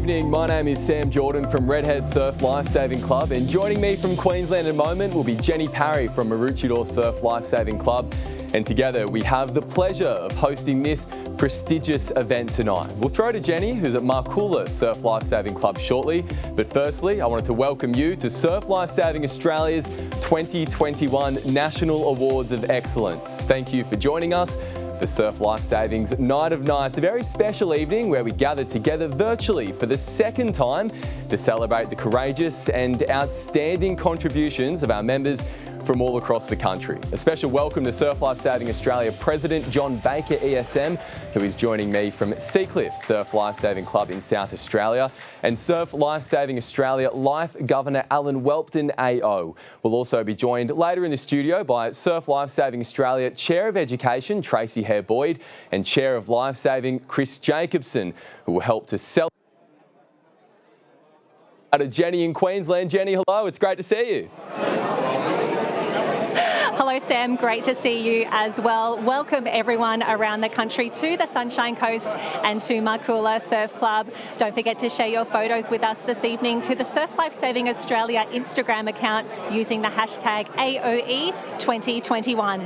evening. My name is Sam Jordan from Redhead Surf Lifesaving Club, and joining me from Queensland in a moment will be Jenny Parry from Meritorious Surf Lifesaving Club. And together we have the pleasure of hosting this prestigious event tonight. We'll throw to Jenny, who's at Marcoola Surf Lifesaving Club shortly. But firstly, I wanted to welcome you to Surf Lifesaving Australia's 2021 National Awards of Excellence. Thank you for joining us for Surf Lifesaving's Night of Nights, a very special evening where we gathered together virtually for the second time to celebrate the courageous and outstanding contributions of our members from all across the country. A special welcome to Surf Lifesaving Australia President John Baker ESM, who is joining me from Seacliff Surf Lifesaving Club in South Australia, and Surf Lifesaving Australia Life Governor Alan Welpton AO. We'll also be joined later in the studio by Surf Lifesaving Australia Chair of Education Tracy Hare-Boyd and Chair of Lifesaving Chris Jacobson, who will help to celebrate. To Jenny in Queensland. Jenny, hello, it's great to see you. Hello Sam, great to see you as well. Welcome everyone around the country to the Sunshine Coast and to Marcoola Surf Club. Don't forget to share your photos with us this evening to the Surf Lifesaving Australia Instagram account using the hashtag AOE2021.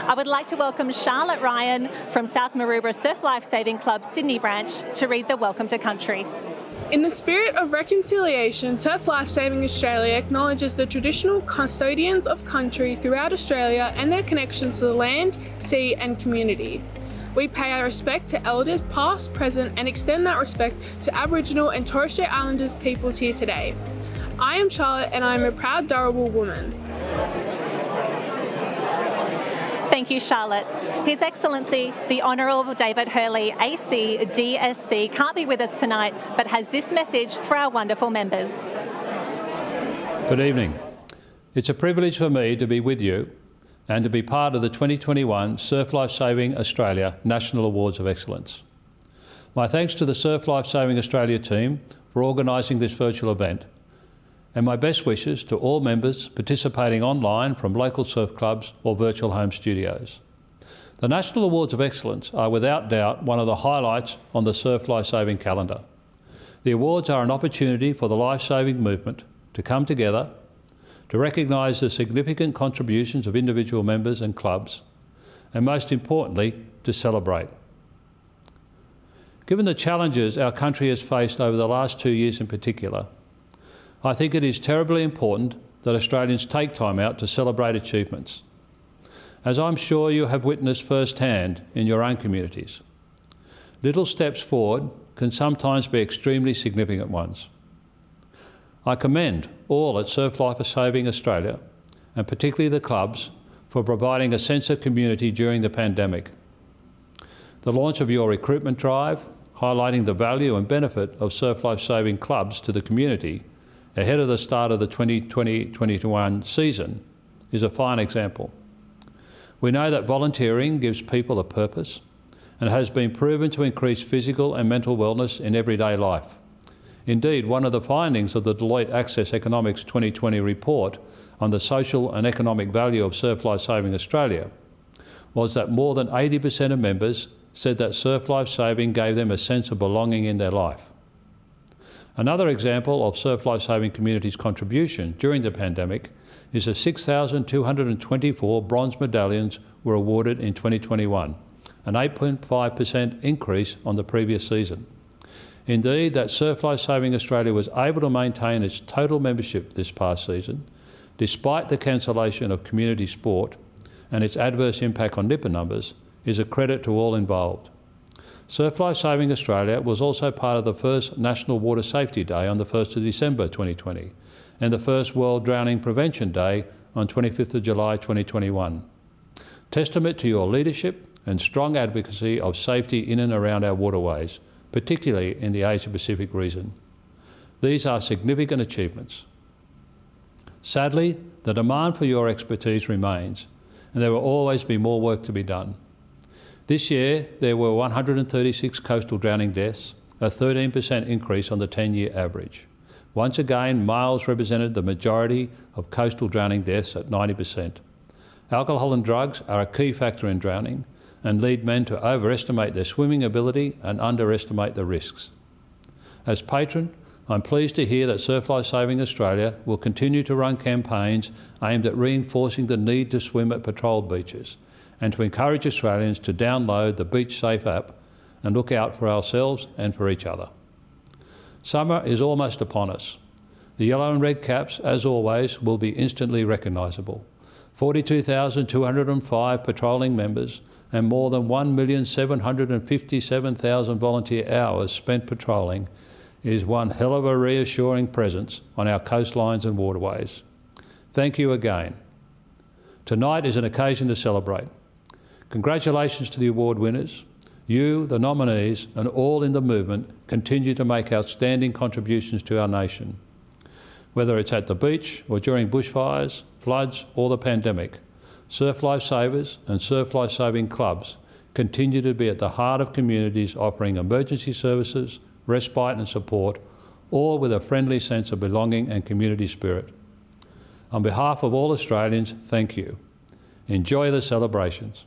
I would like to welcome Charlotte Ryan from South Maroubra Surf Lifesaving Club Sydney branch to read the Welcome to Country. In the spirit of reconciliation, Surf Lifesaving Australia acknowledges the traditional custodians of country throughout Australia and their connections to the land, sea and community. We pay our respect to elders past, present and extend that respect to Aboriginal and Torres Strait Islanders peoples here today. I am Charlotte and I am a proud Darrabul woman. Thank you, Charlotte. His Excellency, the Honourable David Hurley, AC DSC, can't be with us tonight, but has this message for our wonderful members. Good evening. It's a privilege for me to be with you and to be part of the 2021 Surf Lifesaving Australia National Awards of Excellence. My thanks to the Surf Lifesaving Australia team for organising this virtual event, and my best wishes to all members participating online from local surf clubs or virtual home studios. The National Awards of Excellence are without doubt one of the highlights on the Surf Lifesaving calendar. The awards are an opportunity for the lifesaving movement to come together, to recognise the significant contributions of individual members and clubs, and most importantly, to celebrate. Given the challenges our country has faced over the last 2 years in particular, I think it is terribly important that Australians take time out to celebrate achievements, as I'm sure you have witnessed firsthand in your own communities. Little steps forward can sometimes be extremely significant ones. I commend all at Surf Lifesaving Australia, and particularly the clubs, for providing a sense of community during the pandemic. The launch of your recruitment drive, highlighting the value and benefit of Surf Lifesaving clubs to the community ahead of the start of the 2020-21 season, is a fine example. We know that volunteering gives people a purpose and has been proven to increase physical and mental wellness in everyday life. Indeed, one of the findings of the Deloitte Access Economics 2020 report on the social and economic value of Surf Lifesaving Australia was that more than 80% of members said that Surf Lifesaving gave them a sense of belonging in their life. Another example of Surf Lifesaving community's contribution during the pandemic is the 6,224 bronze medallions were awarded in 2021, an 8.5% increase on the previous season. Indeed, that Surf Lifesaving Australia was able to maintain its total membership this past season, despite the cancellation of community sport and its adverse impact on nipper numbers, is a credit to all involved. Surf Lifesaving Australia was also part of the first National Water Safety Day on the 1st of December 2020 and the first World Drowning Prevention Day on 25th of July 2021. Testament to your leadership and strong advocacy of safety in and around our waterways, particularly in the Asia-Pacific region. These are significant achievements. Sadly, the demand for your expertise remains, and there will always be more work to be done. This year, there were 136 coastal drowning deaths, a 13% increase on the 10-year average. Once again, males represented the majority of coastal drowning deaths at 90%. Alcohol and drugs are a key factor in drowning and lead men to overestimate their swimming ability and underestimate the risks. As patron, I'm pleased to hear that Surf Life Saving Australia will continue to run campaigns aimed at reinforcing the need to swim at patrolled beaches and to encourage Australians to download the Beach Safe app and look out for ourselves and for each other. Summer is almost upon us. The yellow and red caps, as always, will be instantly recognisable. 42,205 patrolling members and more than 1,757,000 volunteer hours spent patrolling is one hell of a reassuring presence on our coastlines and waterways. Thank you again. Tonight is an occasion to celebrate. Congratulations to the award winners. You, the nominees, and all in the movement continue to make outstanding contributions to our nation. Whether it's at the beach or during bushfires, floods or the pandemic, Surf Lifesavers and Surf Life Saving clubs continue to be at the heart of communities offering emergency services, respite and support, all with a friendly sense of belonging and community spirit. On behalf of all Australians, thank you. Enjoy the celebrations.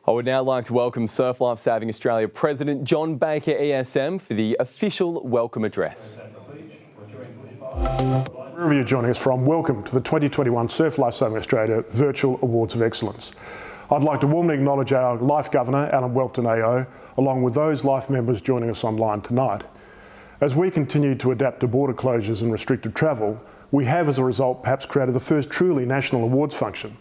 I would now like to welcome Surf Life Saving Australia President John Baker ESM for the official welcome address. Wherever you're joining us from, welcome to the 2021 Surf Life Saving Australia Virtual Awards of Excellence. I'd like to warmly acknowledge our Life Governor, Alan Welton AO, along with those Life members joining us online tonight. As we continue to adapt to border closures and restricted travel, we have as a result perhaps created the first truly national awards function.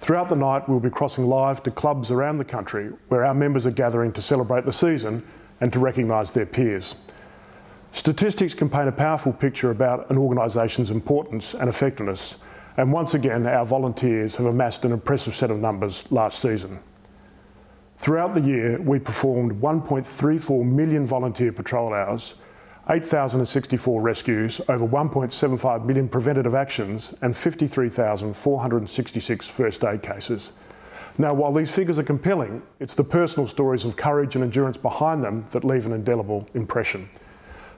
Throughout the night, we'll be crossing live to clubs around the country where our members are gathering to celebrate the season and to recognise their peers. Statistics can paint a powerful picture about an organisation's importance and effectiveness, and once again our volunteers have amassed an impressive set of numbers last season. Throughout the year we performed 1.34 million volunteer patrol hours, 8,064 rescues, over 1.75 million preventative actions and 53,466 first aid cases. Now, while these figures are compelling, it's the personal stories of courage and endurance behind them that leave an indelible impression.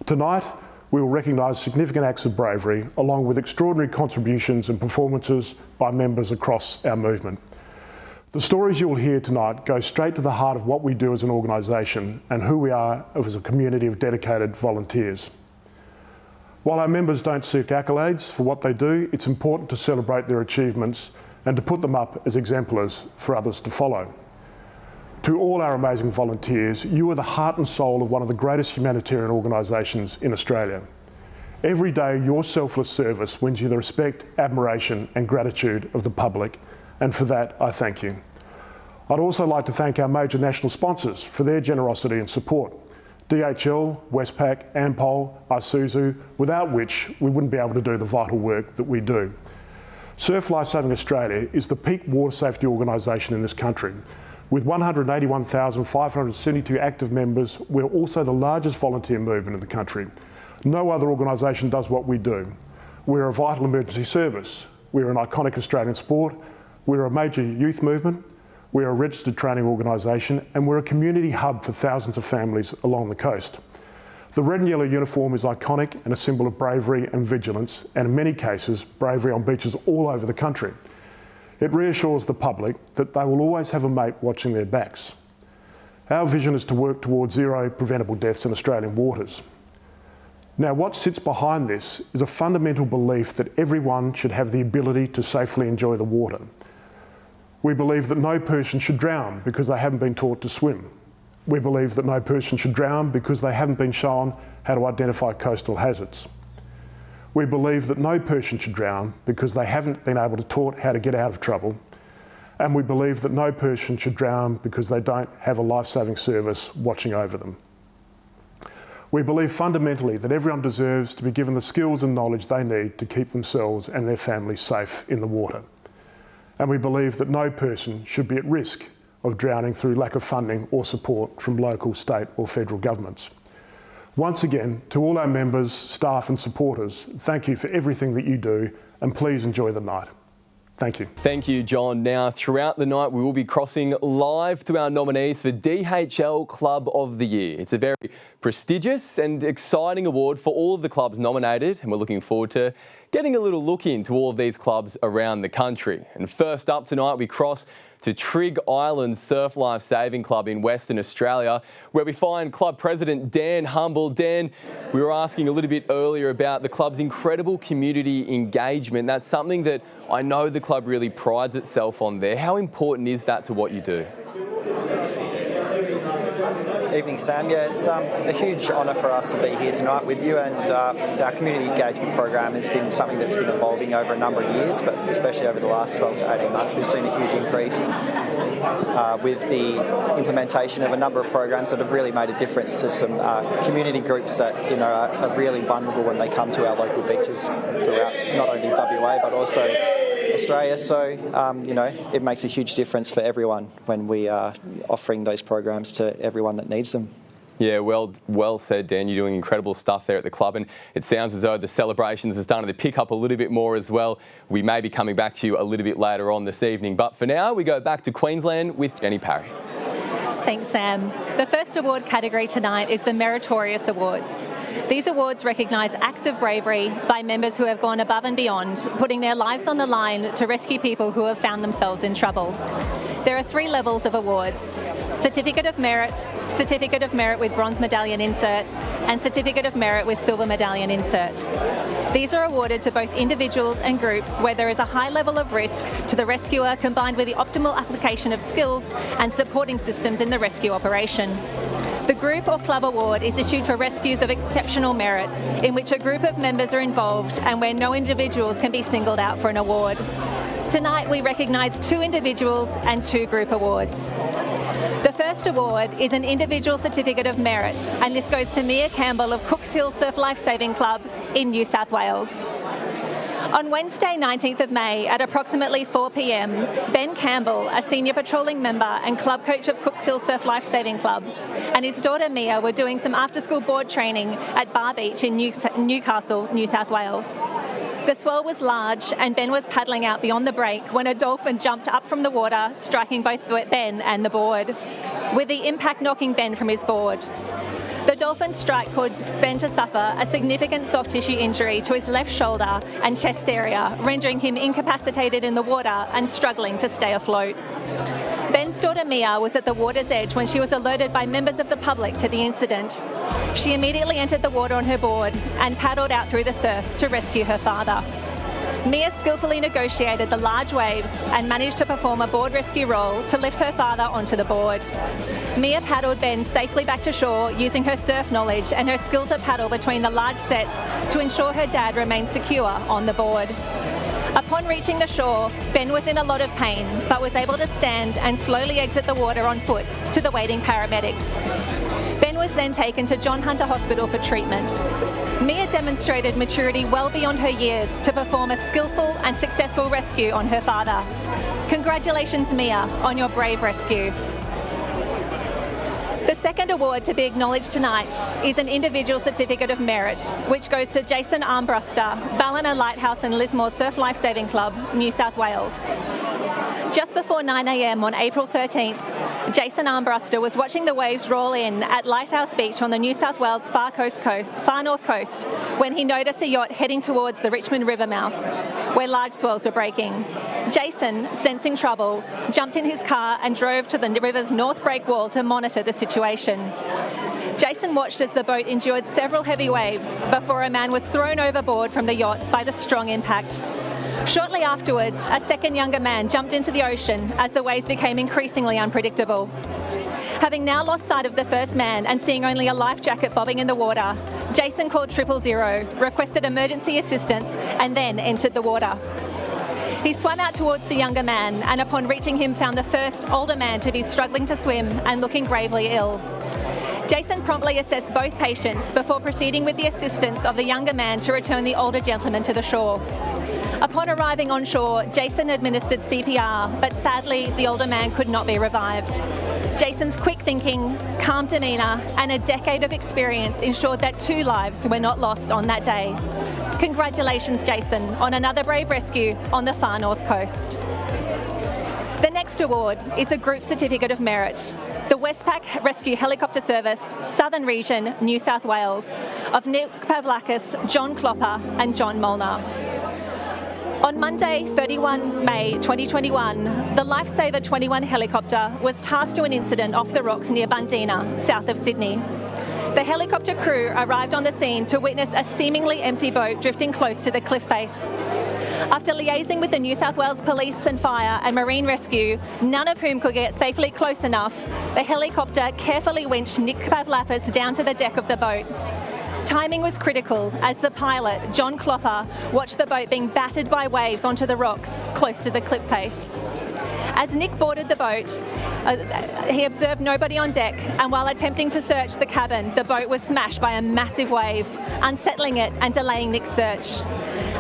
Tonight, we will recognise significant acts of bravery along with extraordinary contributions and performances by members across our movement. The stories you will hear tonight go straight to the heart of what we do as an organisation and who we are as a community of dedicated volunteers. While our members don't seek accolades for what they do, it's important to celebrate their achievements and to put them up as exemplars for others to follow. To all our amazing volunteers, you are the heart and soul of one of the greatest humanitarian organisations in Australia. Every day, your selfless service wins you the respect, admiration and gratitude of the public, and for that, I thank you. I'd also like to thank our major national sponsors for their generosity and support. DHL, Westpac, Ampol, Isuzu, without which we wouldn't be able to do the vital work that we do. Surf Life Saving Australia is the peak water safety organisation in this country. With 181,572 active members, we're also the largest volunteer movement in the country. No other organisation does what we do. We're a vital emergency service. We're an iconic Australian sport. We're a major youth movement. We're a registered training organisation, and we're a community hub for thousands of families along the coast. The red and yellow uniform is iconic and a symbol of bravery and vigilance, and in many cases, bravery on beaches all over the country. It reassures the public that they will always have a mate watching their backs. Our vision is to work towards zero preventable deaths in Australian waters. Now, what sits behind this is a fundamental belief that everyone should have the ability to safely enjoy the water. We believe that no person should drown because they haven't been taught to swim. We believe that no person should drown because they haven't been shown how to identify coastal hazards. We believe that no person should drown because they haven't been able to taught how to get out of trouble. And we believe that no person should drown because they don't have a life-saving service watching over them. We believe fundamentally that everyone deserves to be given the skills and knowledge they need to keep themselves and their families safe in the water. And we believe that no person should be at risk of drowning through lack of funding or support from local, state or federal governments. Once again, to all our members, staff and supporters, thank you for everything that you do, and please enjoy the night. Thank you. Thank you, John. Now, throughout the night, we will be crossing live to our nominees for DHL Club of the Year. It's a very prestigious and exciting award for all of the clubs nominated, and we're looking forward to getting a little look into all of these clubs around the country. And first up tonight, we cross to Trigg Island Surf Life Saving Club in Western Australia, where we find club president Dan Humble. Dan, we were asking a little bit earlier about the club's incredible community engagement. That's something that I know the club really prides itself on there. How important is that to what you do? Evening, Sam. Yeah, it's a huge honour for us to be here tonight with you, and our community engagement program has been something that's been evolving over a number of years, but especially over the last 12 to 18 months, we've seen a huge increase with the implementation of a number of programs that have really made a difference to some community groups that are really vulnerable when they come to our local beaches throughout not only WA but also Australia. So, it makes a huge difference for everyone when we are offering those programs to everyone that needs them. Yeah, well said, Dan. You're doing incredible stuff there at the club, and it sounds as though the celebrations are starting to pick up a little bit more as well. We may be coming back to you a little bit later on this evening, but for now, we go back to Queensland with Jenny Parry. Thanks, Sam. The first award category tonight is the Meritorious Awards. These awards recognise acts of bravery by members who have gone above and beyond, putting their lives on the line to rescue people who have found themselves in trouble. There are 3 levels of awards: Certificate of Merit with Bronze Medallion insert, and Certificate of Merit with Silver Medallion insert. These are awarded to both individuals and groups where there is a high level of risk to the rescuer, combined with the optimal application of skills and supporting systems in the rescue operation. The group or club award is issued for rescues of exceptional merit, in which a group of members are involved and where no individuals can be singled out for an award. Tonight we recognise 2 individuals and 2 group awards. The first award is an individual certificate of merit, and this goes to Mia Campbell of Cooks Hill Surf Life Saving Club in New South Wales. On Wednesday, 19th of May, at approximately 4 p.m, Ben Campbell, a senior patrolling member and club coach of Cooks Hill Surf Life Saving Club, and his daughter Mia were doing some after-school board training at Bar Beach in Newcastle, New South Wales. The swell was large, and Ben was paddling out beyond the break when a dolphin jumped up from the water, striking both Ben and the board, with the impact knocking Ben from his board. The dolphin strike caused Ben to suffer a significant soft tissue injury to his left shoulder and chest area, rendering him incapacitated in the water and struggling to stay afloat. Ben's daughter Mia was at the water's edge when she was alerted by members of the public to the incident. She immediately entered the water on her board and paddled out through the surf to rescue her father. Mia skillfully negotiated the large waves and managed to perform a board rescue role to lift her father onto the board. Mia paddled Ben safely back to shore using her surf knowledge and her skill to paddle between the large sets to ensure her dad remained secure on the board. Upon reaching the shore, Ben was in a lot of pain, but was able to stand and slowly exit the water on foot to the waiting paramedics. Ben was then taken to John Hunter Hospital for treatment. Mia demonstrated maturity well beyond her years to perform a skillful and successful rescue on her father. Congratulations, Mia, on your brave rescue. The second award to be acknowledged tonight is an individual certificate of merit, which goes to Jason Armbruster, Ballina Lighthouse and Lismore Surf Life Saving Club, New South Wales. Just before 9 a.m. on April 13th, Jason Armbruster was watching the waves roll in at Lighthouse Beach on the New South Wales far north coast when he noticed a yacht heading towards the Richmond River mouth, where large swells were breaking. Jason, sensing trouble, jumped in his car and drove to the river's north break wall to monitor the situation. Jason watched as the boat endured several heavy waves before a man was thrown overboard from the yacht by the strong impact. Shortly afterwards, a second younger man jumped into the ocean as the waves became increasingly unpredictable. Having now lost sight of the first man and seeing only a life jacket bobbing in the water, Jason called 000, requested emergency assistance, and then entered the water. He swam out towards the younger man and upon reaching him found the first older man to be struggling to swim and looking gravely ill. Jason promptly assessed both patients before proceeding with the assistance of the younger man to return the older gentleman to the shore. Upon arriving on shore, Jason administered CPR, but sadly, the older man could not be revived. Jason's quick thinking, calm demeanour, and a decade of experience ensured that 2 lives were not lost on that day. Congratulations, Jason, on another brave rescue on the far north coast. The next award is a Group Certificate of Merit. The Icepack Rescue Helicopter Service, Southern Region, New South Wales, of Nick Pavlakis, John Klopper and John Molnar. On Monday, 31 May 2021, the Lifesaver 21 helicopter was tasked to an incident off the rocks near Bundeena, south of Sydney. The helicopter crew arrived on the scene to witness a seemingly empty boat drifting close to the cliff face. After liaising with the New South Wales Police and Fire and Marine Rescue, none of whom could get safely close enough, the helicopter carefully winched Nick Pavlakis down to the deck of the boat. Timing was critical as the pilot, John Klopper, watched the boat being battered by waves onto the rocks close to the cliff face. As Nick boarded the boat, he observed nobody on deck, and while attempting to search the cabin, the boat was smashed by a massive wave, unsettling it and delaying Nick's search.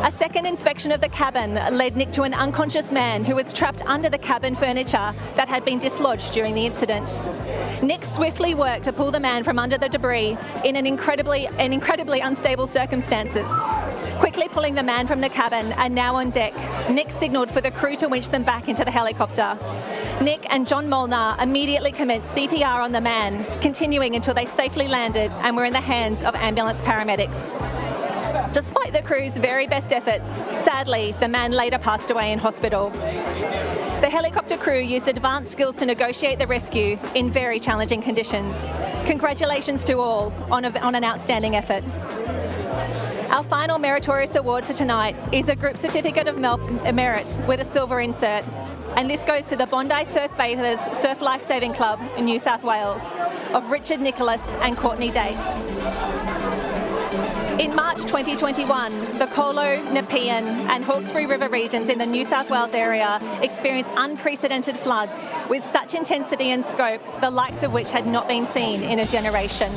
A second inspection of the cabin led Nick to an unconscious man who was trapped under the cabin furniture that had been dislodged during the incident. Nick swiftly worked to pull the man from under the debris in incredibly unstable circumstances. Quickly pulling the man from the cabin and now on deck, Nick signalled for the crew to winch them back into the helicopter. Nick and John Molnar immediately commenced CPR on the man, continuing until they safely landed and were in the hands of ambulance paramedics. Despite the crew's very best efforts, sadly, the man later passed away in hospital. The helicopter crew used advanced skills to negotiate the rescue in very challenging conditions. Congratulations to all on an outstanding effort. Our final Meritorious award for tonight is a group certificate of merit with a silver insert. And this goes to the Bondi Surf Bathers Surf Lifesaving Club in New South Wales of Richard Nicholas and Courtney Date. In March 2021, the Colo, Nepean and Hawkesbury River regions in the New South Wales area experienced unprecedented floods with such intensity and scope, the likes of which had not been seen in a generation.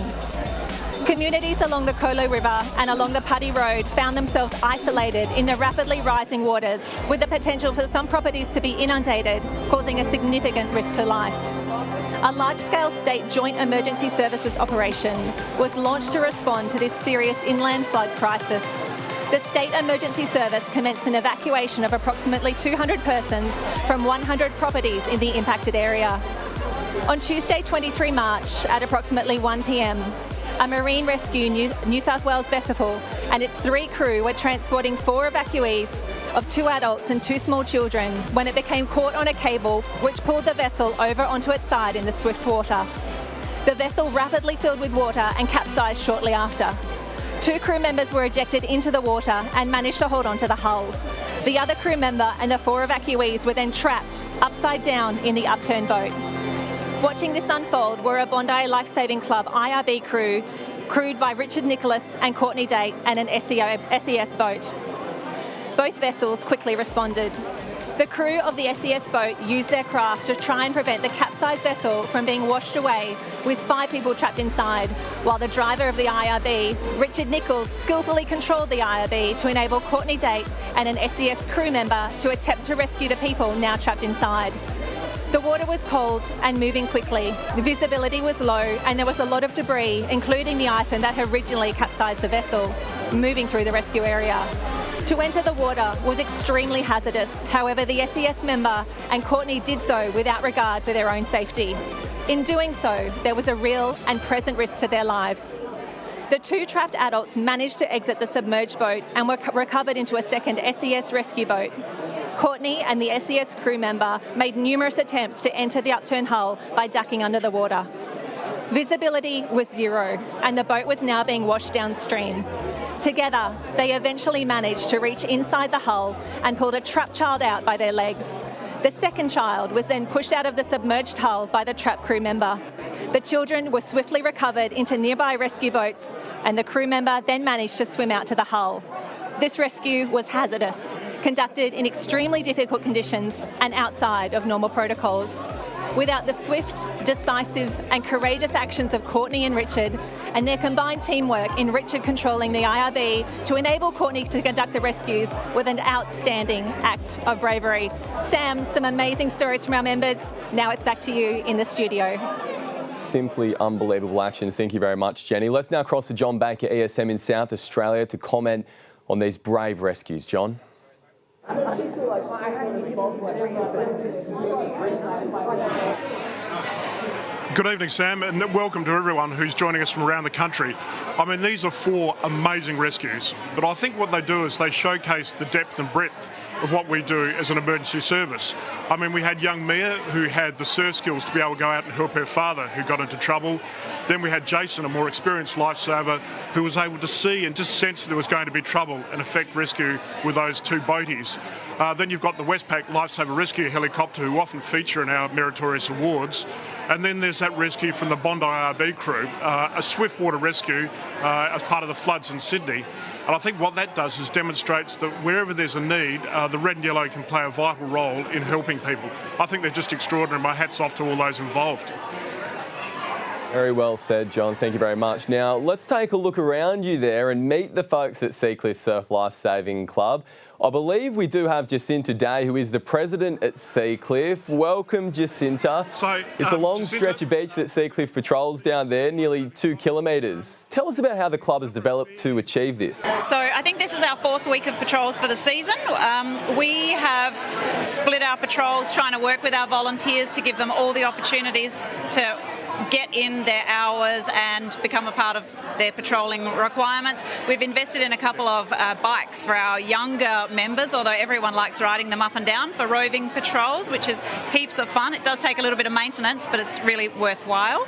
Communities along the Colo River and along the Putty Road found themselves isolated in the rapidly rising waters, with the potential for some properties to be inundated, causing a significant risk to life. A large-scale state joint emergency services operation was launched to respond to this serious inland flood crisis. The State Emergency Service commenced an evacuation of approximately 200 persons from 100 properties in the impacted area. On Tuesday, 23 March, at approximately 1 p.m, a Marine Rescue New South Wales vessel and its 3 crew were transporting 4 evacuees of 2 adults and 2 small children when it became caught on a cable which pulled the vessel over onto its side in the swift water. The vessel rapidly filled with water and capsized shortly after. 2 crew members were ejected into the water and managed to hold onto the hull. The other crew member and the 4 evacuees were then trapped upside down in the upturned boat. Watching this unfold were a Bondi Lifesaving Club IRB crew, crewed by Richard Nicholas and Courtney Date and an SES boat. Both vessels quickly responded. The crew of the SES boat used their craft to try and prevent the capsized vessel from being washed away with 5 people trapped inside, while the driver of the IRB, Richard Nichols, skillfully controlled the IRB to enable Courtney Date and an SES crew member to attempt to rescue the people now trapped inside. The water was cold and moving quickly. The visibility was low and there was a lot of debris, including the item that had originally capsized the vessel, moving through the rescue area. To enter the water was extremely hazardous. However, the SES member and Courtney did so without regard for their own safety. In doing so, there was a real and present risk to their lives. The 2 trapped adults managed to exit the submerged boat and were recovered into a second SES rescue boat. Courtney and the SES crew member made numerous attempts to enter the upturned hull by ducking under the water. Visibility was 0 and the boat was now being washed downstream. Together, they eventually managed to reach inside the hull and pulled a trapped child out by their legs. The second child was then pushed out of the submerged hull by the trapped crew member. The children were swiftly recovered into nearby rescue boats and the crew member then managed to swim out to the hull. This rescue was hazardous, conducted in extremely difficult conditions and outside of normal protocols. Without the swift, decisive and courageous actions of Courtney and Richard and their combined teamwork in Richard controlling the IRB to enable Courtney to conduct the rescues was an outstanding act of bravery. Sam, some amazing stories from our members. Now it's back to you in the studio. Simply unbelievable actions. Thank you very much, Jenny. Let's now cross to John Baker, ESM in South Australia, to comment on these brave rescues. John? Good evening, Sam, and welcome to everyone who's joining us from around the country. I mean, these are 4 amazing rescues, but I think what they do is they showcase the depth and breadth of what we do as an emergency service. I mean, we had young Mia, who had the surf skills to be able to go out and help her father, who got into trouble. Then we had Jason, a more experienced lifesaver, who was able to see and just sense there was going to be trouble and effect rescue with those 2 boaties. Then you've got the Westpac Lifesaver Rescue Helicopter, who often feature in our Meritorious Awards. And then there's that rescue from the Bondi RB crew, a swiftwater rescue as part of the floods in Sydney. And I think what that does is demonstrates that wherever there's a need, the red and yellow can play a vital role in helping people. I think they're just extraordinary. My hat's off to all those involved. Very well said, John. Thank you very much. Now, let's take a look around you there and meet the folks at Seacliff Surf Lifesaving Club. I believe we do have Jacinta Day, who is the president at Seacliff. Welcome, Jacinta. It's a long stretch of beach that Seacliff patrols down there, nearly 2 kilometres. Tell us about how the club has developed to achieve this. So I think this is our 4th week of patrols for the season. We have split our patrols trying to work with our volunteers to give them all the opportunities to get in their hours and become a part of their patrolling requirements. We've invested in a couple of bikes for our younger members, although everyone likes riding them up and down, for roving patrols, which is heaps of fun. It does take a little bit of maintenance, but it's really worthwhile.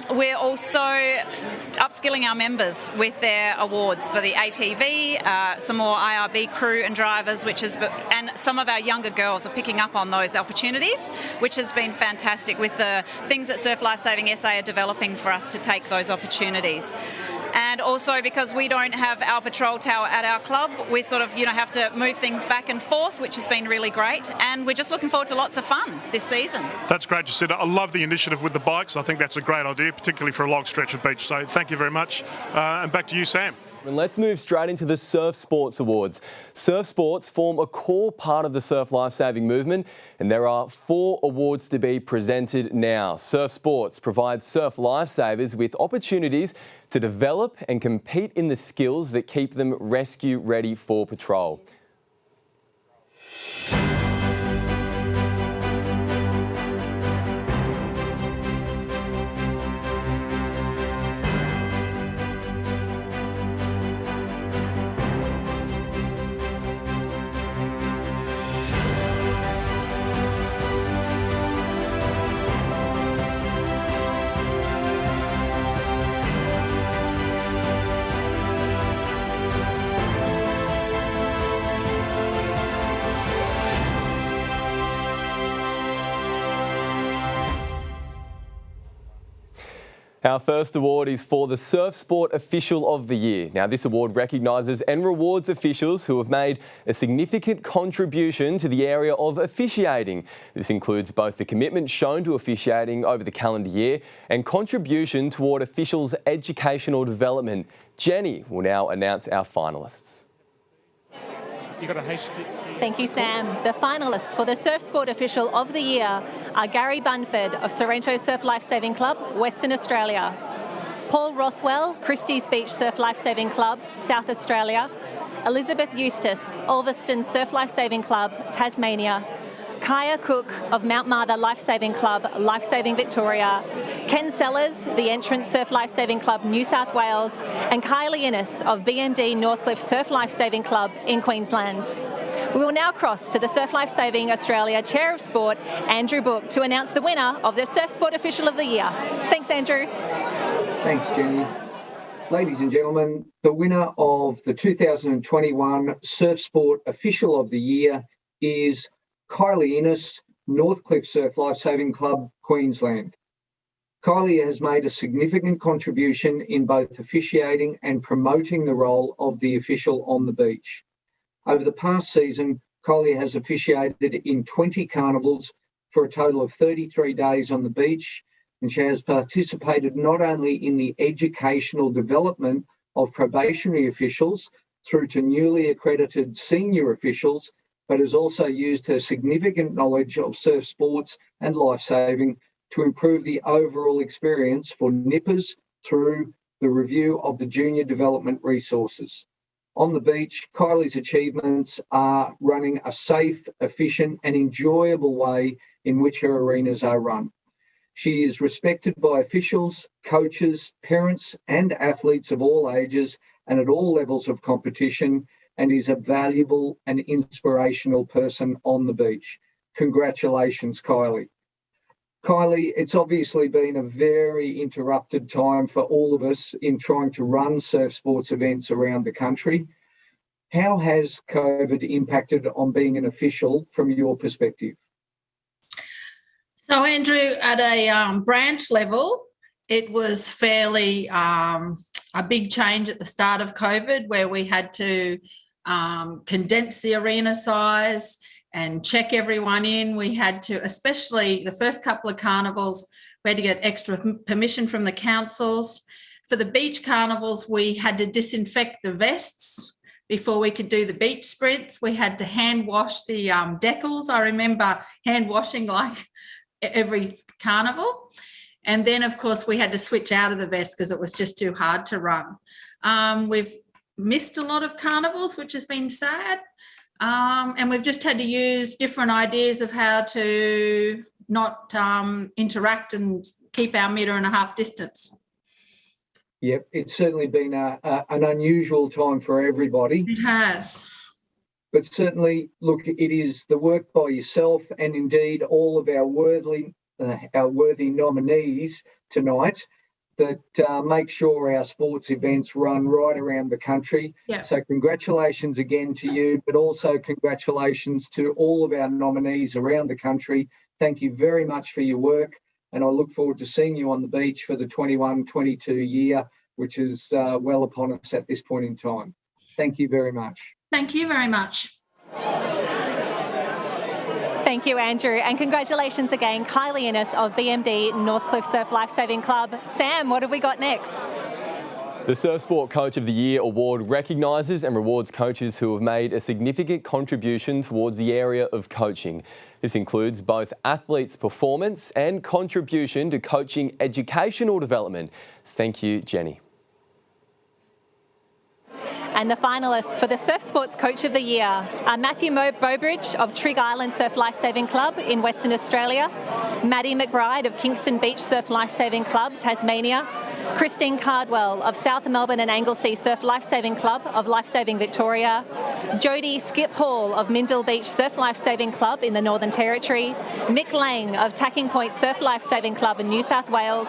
We're also upskilling our members with their awards for the ATV, some more IRB crew and drivers, and some of our younger girls are picking up on those opportunities, which has been fantastic with the things that Surf Lifesaving SA are developing for us to take those opportunities. And also because we don't have our patrol tower at our club, we sort of, have to move things back and forth, which has been really great. And we're just looking forward to lots of fun this season. That's great, Jacinta. I love the initiative with the bikes. I think that's a great idea, particularly for a long stretch of beach. So thank you very much. And back to you, Sam. And let's move straight into the Surf Sports Awards. Surf sports form a core part of the surf lifesaving movement, and there are 4 awards to be presented now. Surf Sports provides surf lifesavers with opportunities to develop and compete in the skills that keep them rescue ready for patrol. Our first award is for the Surf Sport Official of the Year. Now, this award recognises and rewards officials who have made a significant contribution to the area of officiating. This includes both the commitment shown to officiating over the calendar year and contribution toward officials' educational development. Jenny will now announce our finalists. Thank you, Sam. The finalists for the Surf Sport Official of the Year are Gary Bunford of Sorrento Surf Lifesaving Club, Western Australia; Paul Rothwell, Christie's Beach Surf Lifesaving Club, South Australia; Elizabeth Eustace, Ulverston Surf Lifesaving Club, Tasmania; Kaya Cook of Mount Martha Lifesaving Club, Lifesaving Victoria; Ken Sellers, the Entrance Surf Lifesaving Club, New South Wales; and Kylie Innes of BND Northcliffe Surf Lifesaving Club in Queensland. We will now cross to the Surf Lifesaving Australia Chair of Sport, Andrew Book, to announce the winner of the Surf Sport Official of the Year. Thanks, Andrew. Thanks, Jenny. Ladies and gentlemen, the winner of the 2021 Surf Sport Official of the Year is Kylie Innes, Northcliffe Surf Lifesaving Club, Queensland. Kylie has made a significant contribution in both officiating and promoting the role of the official on the beach. Over the past season, Kylie has officiated in 20 carnivals for a total of 33 days on the beach, and she has participated not only in the educational development of probationary officials through to newly accredited senior officials, but has also used her significant knowledge of surf sports and lifesaving to improve the overall experience for nippers through the review of the junior development resources. On the beach, Kylie's achievements are running a safe, efficient and enjoyable way in which her arenas are run. She is respected by officials, coaches, parents, and athletes of all ages and at all levels of competition, and is a valuable and inspirational person on the beach. Congratulations, Kylie. Kylie, it's obviously been a very interrupted time for all of us in trying to run surf sports events around the country. How has COVID impacted on being an official from your perspective? So, Andrew, at a branch level, it was fairly a big change at the start of COVID, where we had to condense the arena size and check everyone in. We had to, especially the first couple of carnivals, we had to get extra permission from the councils. For the beach carnivals, we had to disinfect the vests before we could do the beach sprints. We had to hand wash the decals. I remember hand washing like every carnival. And then, of course, we had to switch out of the vest because it was just too hard to run. We've missed a lot of carnivals, which has been sad. And we've just had to use different ideas of how to not interact and keep our 1.5 metre distance. Yep, it's certainly been an unusual time for everybody. It has. But certainly, look, it is the work by yourself and indeed all of our worthy nominees tonight that make sure our sports events run right around the country. Yep. So congratulations again to you, but also congratulations to all of our nominees around the country. Thank you very much for your work, and I look forward to seeing you on the beach for the 21-22 year, which is well upon us at this point in time. Thank you very much. Thank you very much. Thank you, Andrew, and congratulations again, Kylie Innes of BMD Northcliffe Surf Lifesaving Club. Sam, what have we got next? The Surf Sport Coach of the Year award recognises and rewards coaches who have made a significant contribution towards the area of coaching. This includes both athletes' performance and contribution to coaching educational development. Thank you, Jenny. And the finalists for the Surf Sports Coach of the Year are Matthew Bowbridge of Trig Island Surf Lifesaving Club in Western Australia, Maddie McBride of Kingston Beach Surf Lifesaving Club, Tasmania, Christine Cardwell of South Melbourne and Anglesea Surf Lifesaving Club of Lifesaving Victoria, Jodie Skip Hall of Mindil Beach Surf Lifesaving Club in the Northern Territory, Mick Lang of Tacking Point Surf Lifesaving Club in New South Wales,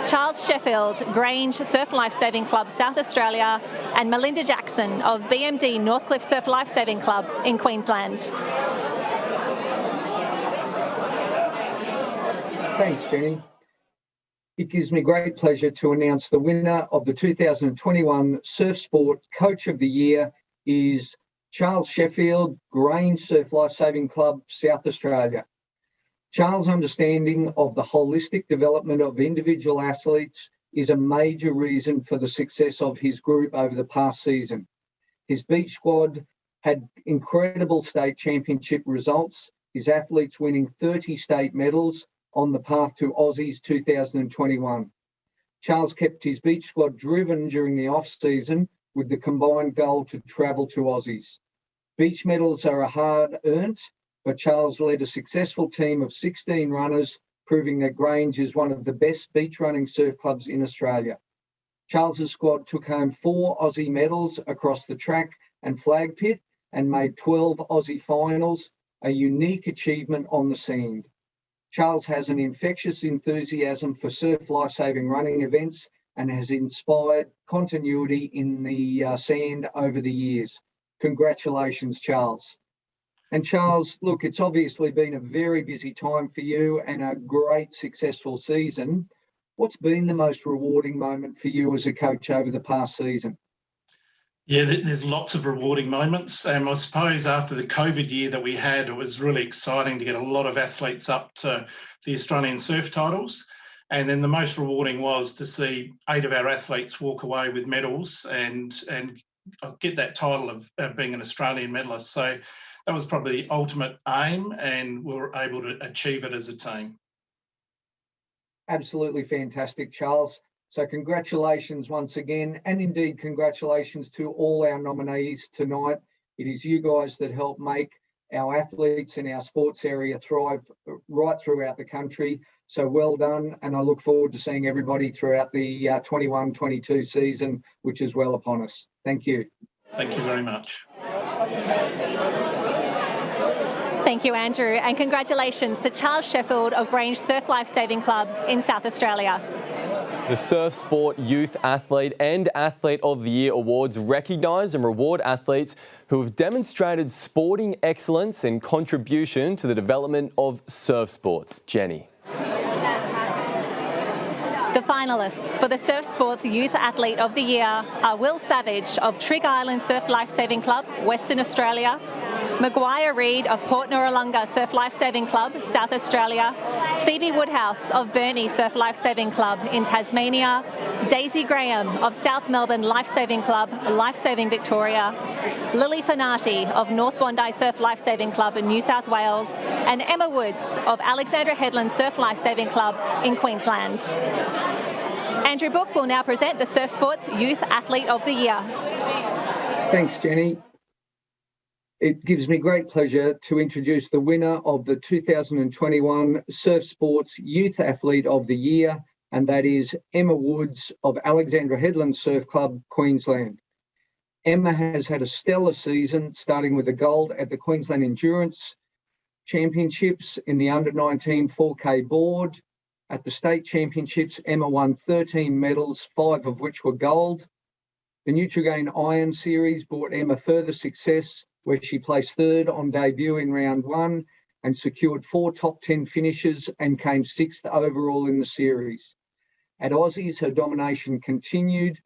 Charles Sheffield, Grange Surf Lifesaving Club, South Australia, and Melinda Jackson of BMD Northcliffe Surf Lifesaving Club in Queensland. Thanks, Jenny. It gives me great pleasure to announce the winner of the 2021 Surf Sport Coach of the Year is Charles Sheffield, Grange Surf Lifesaving Club, South Australia. Charles' understanding of the holistic development of individual athletes is a major reason for the success of his group over the past season. His beach squad had incredible state championship results, his athletes winning 30 state medals on the path to Aussies 2021. Charles kept his beach squad driven during the off-season with the combined goal to travel to Aussies. Beach medals are a hard-earned, but Charles led a successful team of 16 runners, proving that Grange is one of the best beach running surf clubs in Australia. Charles's squad took home 4 Aussie medals across the track and flag pit and made 12 Aussie finals, a unique achievement on the sand. Charles has an infectious enthusiasm for surf lifesaving running events and has inspired continuity in the sand over the years. Congratulations, Charles. And Charles, look, it's obviously been a very busy time for you and a great successful season. What's been the most rewarding moment for you as a coach over the past season? Yeah, there's lots of rewarding moments. I suppose after the COVID year that we had, it was really exciting to get a lot of athletes up to the Australian surf titles. And then the most rewarding was to see 8 of our athletes walk away with medals and get that title of being an Australian medalist. So that was probably the ultimate aim, and we were able to achieve it as a team. Absolutely fantastic, Charles. So congratulations once again, and indeed congratulations to all our nominees tonight. It is you guys that help make our athletes in our sports area thrive right throughout the country. So well done, and I look forward to seeing everybody throughout the 21-22 season, which is well upon us. Thank you. Thank you very much. Thank you, Andrew, and congratulations to Charles Sheffield of Grange Surf Lifesaving Club in South Australia. The Surf Sport Youth Athlete and Athlete of the Year awards recognise and reward athletes who have demonstrated sporting excellence and contribution to the development of surf sports. Jenny. The finalists for the Surf Sport Youth Athlete of the Year are Will Savage of Trig Island Surf Lifesaving Club, Western Australia, Maguire Reid of Port Noarlunga Surf Lifesaving Club, South Australia, Phoebe Woodhouse of Burnie Surf Lifesaving Club in Tasmania, Daisy Graham of South Melbourne Lifesaving Club, Lifesaving Victoria, Lily Fanati of North Bondi Surf Lifesaving Club in New South Wales, and Emma Woods of Alexandra Headland Surf Lifesaving Club in Queensland. Andrew Book will now present the Surf Sports Youth Athlete of the Year. Thanks, Jenny. It gives me great pleasure to introduce the winner of the 2021 Surf Sports Youth Athlete of the Year, and that is Emma Woods of Alexandra Headland Surf Club, Queensland. Emma has had a stellar season, starting with a gold at the Queensland Endurance Championships in the under-19 4K board. At the state championships, Emma won 13 medals, 5 of which were gold. The Nutrigain Iron Series brought Emma further success, where she placed third on debut in round 1 and secured 4 top 10 finishes and came 6th overall in the series. At Aussies, her domination continued,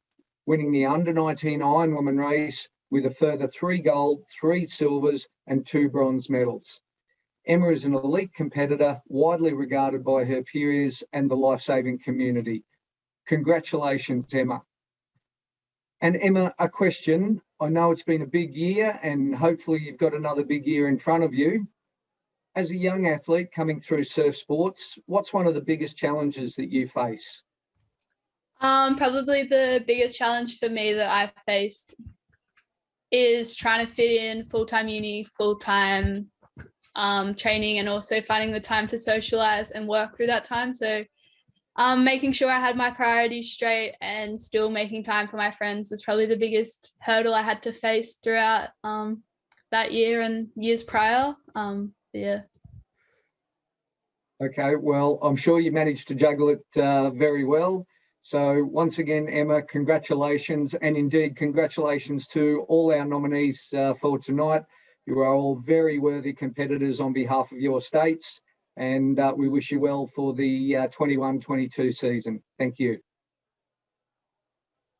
winning the under-19 Ironwoman race with a further 3 gold, 3 silvers and 2 bronze medals. Emma is an elite competitor, widely regarded by her peers and the lifesaving community. Congratulations, Emma. And Emma, a question. I know it's been a big year and hopefully you've got another big year in front of you. As a young athlete coming through surf sports, what's one of the biggest challenges that you face? Probably the biggest challenge for me that I've faced is trying to fit in full-time uni, full-time training, and also finding the time to socialise and work through that time. So making sure I had my priorities straight and still making time for my friends was probably the biggest hurdle I had to face throughout that year and years prior. Yeah. Okay, well, I'm sure you managed to juggle it very well. So once again, Emma, congratulations, and indeed congratulations to all our nominees for tonight. You are all very worthy competitors on behalf of your states, and we wish you well for the 21-22 season. Thank you.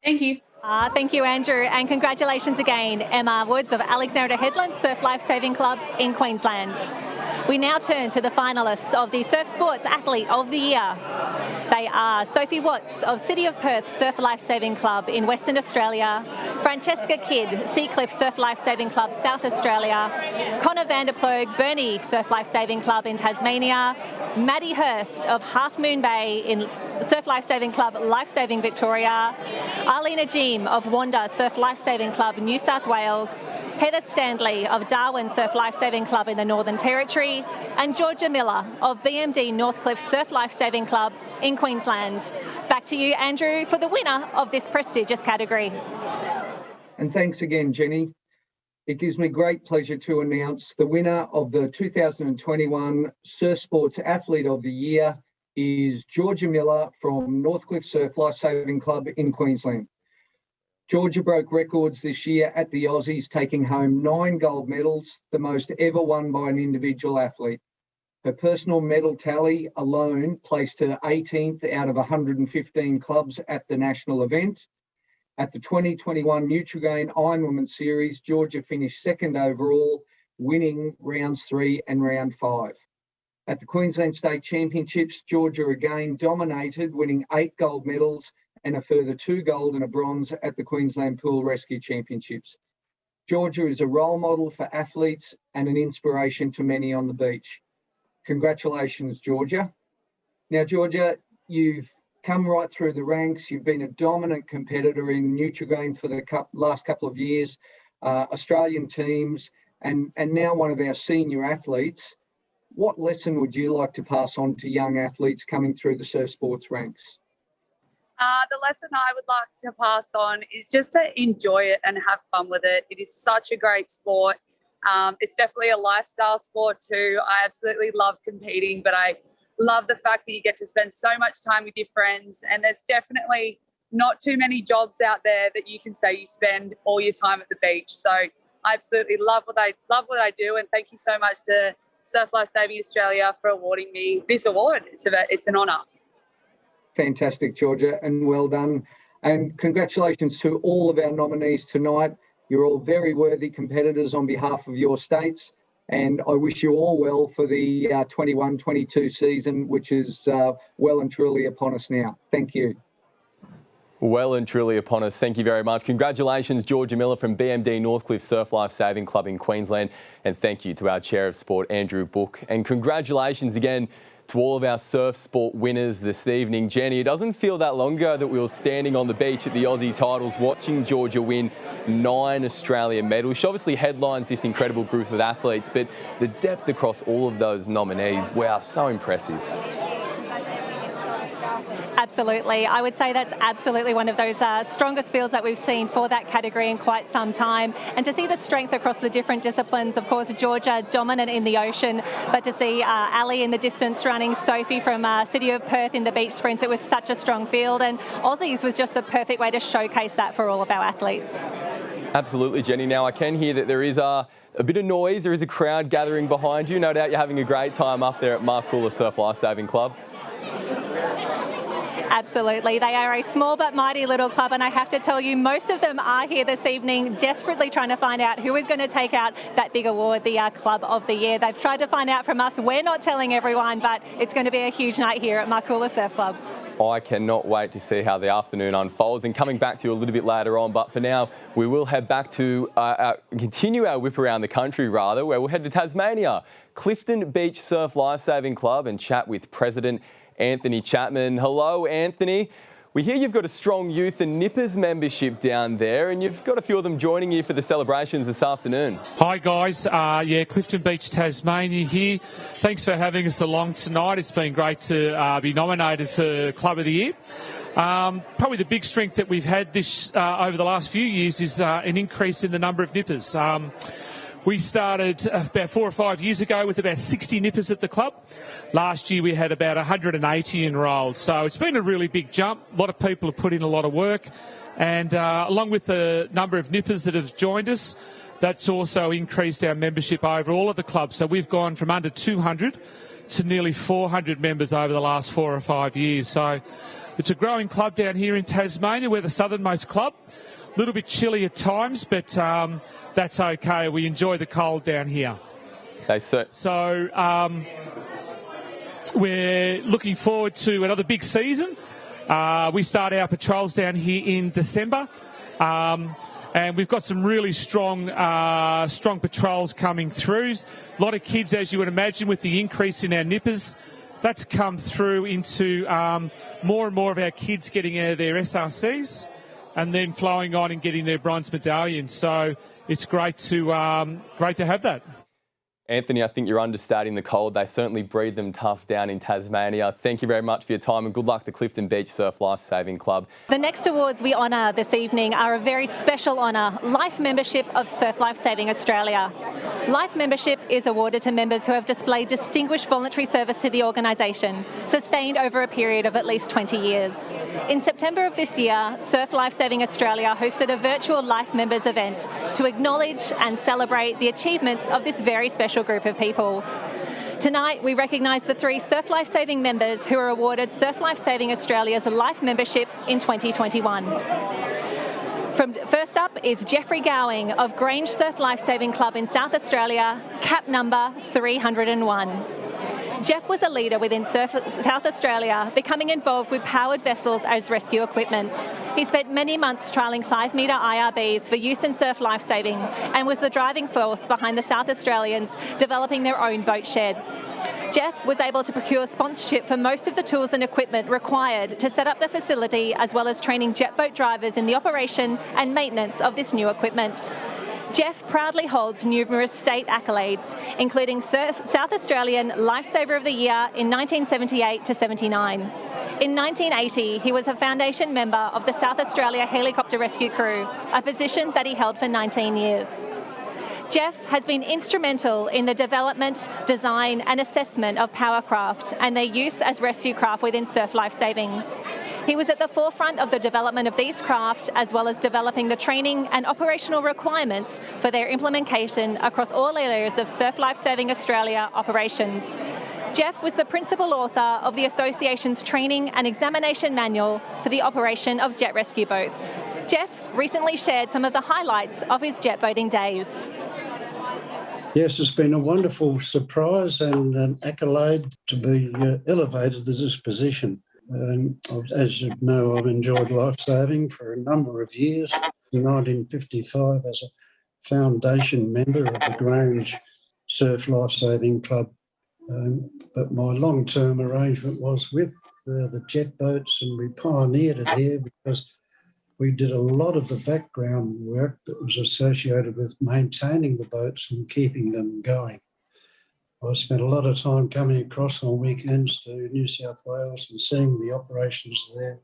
Thank you. Thank you, Andrew, and congratulations again, Emma Woods of Alexandra Headland Surf Lifesaving Club in Queensland. We now turn to the finalists of the Surf Sports Athlete of the Year. They are Sophie Watts of City of Perth Surf Lifesaving Club in Western Australia, Francesca Kidd, Seacliff Surf Lifesaving Club, South Australia, Connor Vanderploeg, Burnie Surf Lifesaving Club in Tasmania, Maddie Hurst of Half Moon Bay in Surf Lifesaving Club, Lifesaving Victoria, Arlena Jeem of Wanda Surf Lifesaving Club, New South Wales, Heather Standley of Darwin Surf Lifesaving Club in the Northern Territory, and Georgia Miller of BMD Northcliffe Surf Lifesaving Club in Queensland. Back to you, Andrew, for the winner of this prestigious category. And thanks again, Jenny. It gives me great pleasure to announce the winner of the 2021 Surf Sports Athlete of the Year is Georgia Miller from Northcliffe Surf Lifesaving Club in Queensland. Georgia broke records this year at the Aussies, taking home 9 gold medals, the most ever won by an individual athlete. Her personal medal tally alone placed her 18th out of 115 clubs at the national event. At the 2021 Nutrigain Ironwoman Series, Georgia finished 2nd overall, winning rounds 3 and round 5. At the Queensland State Championships, Georgia again dominated, winning 8 gold medals and a further 2 gold and a bronze at the Queensland Pool Rescue Championships. Georgia is a role model for athletes and an inspiration to many on the beach. Congratulations, Georgia. Now, Georgia, you've come right through the ranks. You've been a dominant competitor in Nutrigain for the last couple of years, Australian teams, and now one of our senior athletes. what lesson would you like to pass on to young athletes coming through the surf sports ranks? The lesson I would like to pass on is just to enjoy it and have fun with it. It is such a great sport. It's definitely a lifestyle sport too. I absolutely love competing, but I love the fact that you get to spend so much time with your friends, and there's definitely not too many jobs out there that you can say you spend all your time at the beach. So I absolutely love what I do, and thank you so much to Surf Life Saving Australia for awarding me this award. It's an honour. Fantastic, Georgia, and well done. And congratulations to all of our nominees tonight. You're all very worthy competitors on behalf of your states, and I wish you all well for the 21-22 season, which is well and truly upon us now. Thank you. Well and truly upon us. Thank you very much. Congratulations, Georgia Miller from BMD Northcliffe Surf Life Saving Club in Queensland. And thank you to our Chair of Sport, Andrew Book. And congratulations again to all of our surf sport winners this evening. Jenny, it doesn't feel that long ago that we were standing on the beach at the Aussie titles watching Georgia win 9 Australian medals. She obviously headlines this incredible group of athletes, but the depth across all of those nominees, wow, so impressive. Absolutely. I would say that's absolutely one of those strongest fields that we've seen for that category in quite some time. And to see the strength across the different disciplines, of course, Georgia dominant in the ocean, but to see Ali in the distance running, Sophie from City of Perth in the beach sprints, it was such a strong field. And Aussies was just the perfect way to showcase that for all of our athletes. Absolutely, Jenny. Now, I can hear that there is a bit of noise. There is a crowd gathering behind you. No doubt you're having a great time up there at Markoola Surf Life Saving Club. Absolutely. They are a small but mighty little club, and I have to tell you, most of them are here this evening desperately trying to find out who is going to take out that big award, the Club of the Year. They've tried to find out from us. We're not telling everyone, but it's going to be a huge night here at Markoola Surf Club. I cannot wait to see how the afternoon unfolds, and coming back to you a little bit later on. But for now, we will head back to continue our whip around the country, where we'll head to Tasmania, Clifton Beach Surf Life Saving Club, and chat with President Anthony Chapman. Hello, Anthony. We hear you've got a strong youth and nippers membership down there, and you've got a few of them joining you for the celebrations this afternoon. Hi, guys. Clifton Beach, Tasmania here. Thanks for having us along tonight. It's been great to be nominated for Club of the Year. Probably the big strength that we've had this over the last few years is an increase in the number of nippers. We started about 4 or 5 years ago with about 60 nippers at the club. Last year we had about 180 enrolled. So it's been a really big jump. A lot of people have put in a lot of work. And along with the number of nippers that have joined us, that's also increased our membership over all of the clubs. So we've gone from under 200 to nearly 400 members over the last 4 or 5 years. So it's a growing club down here in Tasmania. We're the southernmost club. A little bit chilly at times, but that's okay. We enjoy the cold down here. So we're looking forward to another big season. We start our patrols down here in December, and we've got some really strong patrols coming through. A lot of kids, as you would imagine, with the increase in our nippers. That's come through into more and more of our kids getting their SRCs and then flowing on and getting their bronze medallions. So it's great to have that. Anthony, I think you're understating the cold. They certainly breed them tough down in Tasmania. Thank you very much for your time, and good luck to Clifton Beach Surf Life Saving Club. The next awards we honour this evening are a very special honour, Life Membership of Surf Life Saving Australia. Life Membership is awarded to members who have displayed distinguished voluntary service to the organisation, sustained over a period of at least 20 years. In September of this year, Surf Life Saving Australia hosted a virtual Life Members event to acknowledge and celebrate the achievements of this very special group of people. Tonight, we recognise the 3 Surf Life Saving members who are awarded Surf Life Saving Australia's Life Membership in 2021. First up is Jeffrey Gowing of Grange Surf Life Saving Club in South Australia, cap number 301. Jeff was a leader within South Australia, becoming involved with powered vessels as rescue equipment. He spent many months trialling 5-metre IRBs for use in surf lifesaving and was the driving force behind the South Australians developing their own boat shed. Jeff was able to procure sponsorship for most of the tools and equipment required to set up the facility, as well as training jet boat drivers in the operation and maintenance of this new equipment. Jeff proudly holds numerous state accolades, including South Australian Lifesaver of the Year in 1978 to 79. In 1980, he was a foundation member of the South Australia Helicopter Rescue Crew, a position that he held for 19 years. Jeff has been instrumental in the development, design and assessment of powercraft and their use as rescue craft within surf lifesaving. He was at the forefront of the development of these craft, as well as developing the training and operational requirements for their implementation across all areas of Surf Lifesaving Australia operations. Jeff was the principal author of the Association's training and examination manual for the operation of jet rescue boats. Jeff recently shared some of the highlights of his jet boating days. Yes, it's been a wonderful surprise and an accolade to be elevated to this position. As you know, I've enjoyed lifesaving for a number of years. In 1955 as a foundation member of the Grange Surf Lifesaving Club. But my long-term arrangement was with the jet boats, and we pioneered it here because we did a lot of the background work that was associated with maintaining the boats and keeping them going. I spent a lot of time coming across on weekends to New South Wales and seeing the operations there.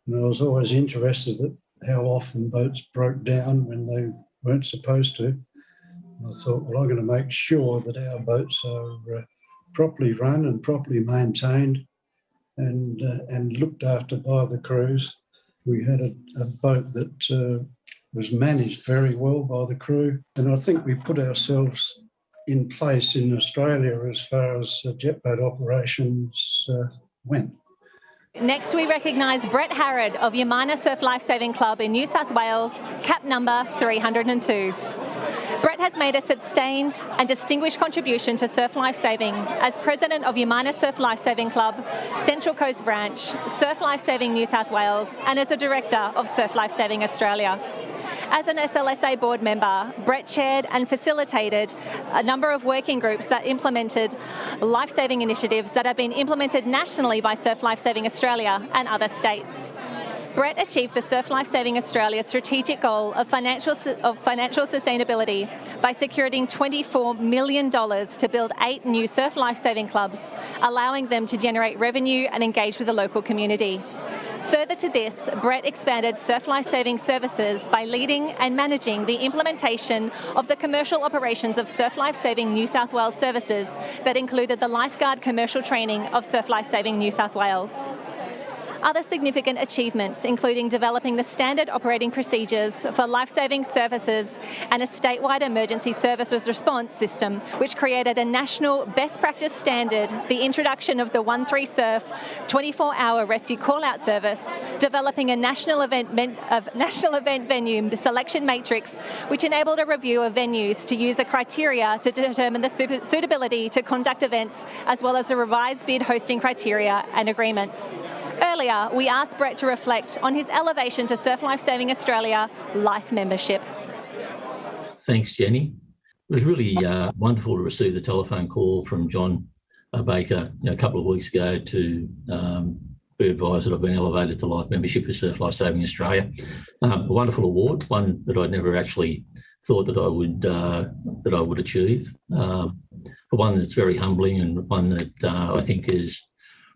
And I was always interested in how often boats broke down when they weren't supposed to. And I thought, well, I'm going to make sure that our boats are properly run and properly maintained and looked after by the crews. We had a boat that was managed very well by the crew. And I think we put ourselves in place in Australia as far as jet boat operations went. Next, we recognise Brett Harrod of Yamina Surf Lifesaving Club in New South Wales, cap number 302. Brett has made a sustained and distinguished contribution to surf lifesaving as President of Yamina Surf Lifesaving Club, Central Coast Branch, Surf Lifesaving New South Wales, and as a Director of Surf Lifesaving Australia. As an SLSA board member, Brett chaired and facilitated a number of working groups that implemented lifesaving initiatives that have been implemented nationally by Surf Lifesaving Australia and other states. Brett achieved the Surf Lifesaving Australia strategic goal of financial sustainability by securing $24 million to build 8 new surf lifesaving clubs, allowing them to generate revenue and engage with the local community. Further to this, Brett expanded surf lifesaving services by leading and managing the implementation of the commercial operations of Surf Lifesaving New South Wales services that included the lifeguard commercial training of Surf Lifesaving New South Wales. Other significant achievements, including developing the standard operating procedures for lifesaving services and a statewide emergency services response system, which created a national best practice standard, the introduction of the 13surf 24-hour rescue call-out service, developing a national event venue selection matrix, which enabled a review of venues to use a criteria to determine the suitability to conduct events, as well as a revised bid hosting criteria and agreements. Earlier, we asked Brett to reflect on his elevation to Surf Lifesaving Australia Life membership. Thanks, Jenny. It was really wonderful to receive the telephone call from John Baker a couple of weeks ago to be advised that I've been elevated to life membership of Surf Lifesaving Australia. A wonderful award, one that I'd never actually thought that I would achieve. But one that's very humbling and one that I think is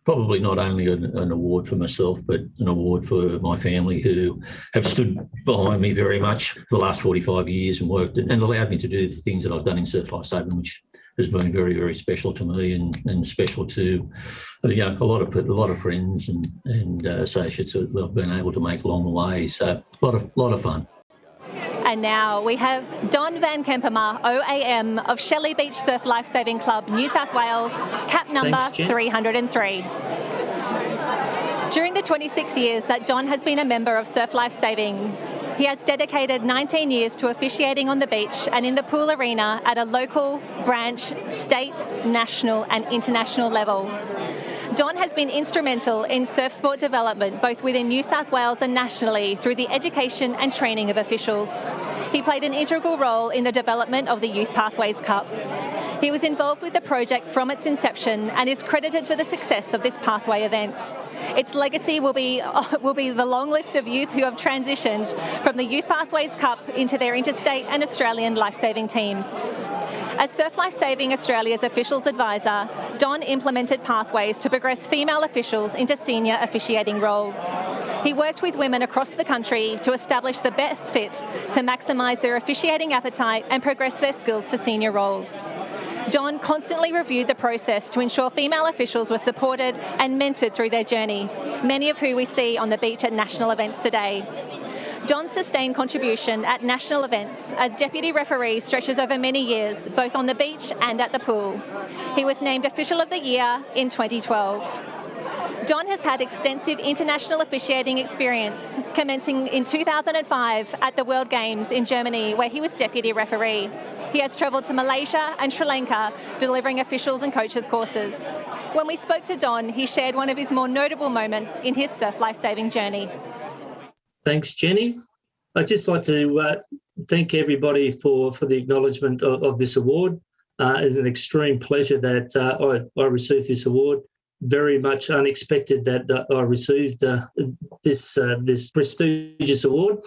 probably not only an award for myself, but an award for my family who have stood behind me very much for the last 45 years and worked and allowed me to do the things that I've done in surf lifesaving, which has been very, very special to me and special to a lot of friends and associates that I've been able to make along the way. So a lot of fun. And now we have Don Van Kempemer, OAM of Shelley Beach Surf Lifesaving Club, New South Wales, cap number 303. During the 26 years that Don has been a member of Surf Lifesaving, he has dedicated 19 years to officiating on the beach and in the pool arena at a local, branch, state, national and international level. Don has been instrumental in surf sport development both within New South Wales and nationally through the education and training of officials. He played an integral role in the development of the Youth Pathways Cup. He was involved with the project from its inception and is credited for the success of this pathway event. Its legacy will be the long list of youth who have transitioned from the Youth Pathways Cup into their interstate and Australian lifesaving teams. As Surf Lifesaving Australia's officials advisor, Don implemented pathways to progress female officials into senior officiating roles. He worked with women across the country to establish the best fit to maximise their officiating appetite and progress their skills for senior roles. Don constantly reviewed the process to ensure female officials were supported and mentored through their journey, many of who we see on the beach at national events today. Don's sustained contribution at national events as deputy referee stretches over many years, both on the beach and at the pool. He was named Official of the Year in 2012. Don has had extensive international officiating experience, commencing in 2005 at the World Games in Germany, where he was deputy referee. He has travelled to Malaysia and Sri Lanka, delivering officials and coaches courses. When we spoke to Don, he shared one of his more notable moments in his surf lifesaving journey. Thanks, Jenny. I'd just like to thank everybody for the acknowledgement of this award. It's an extreme pleasure that I received this award. Very much unexpected that I received this prestigious award,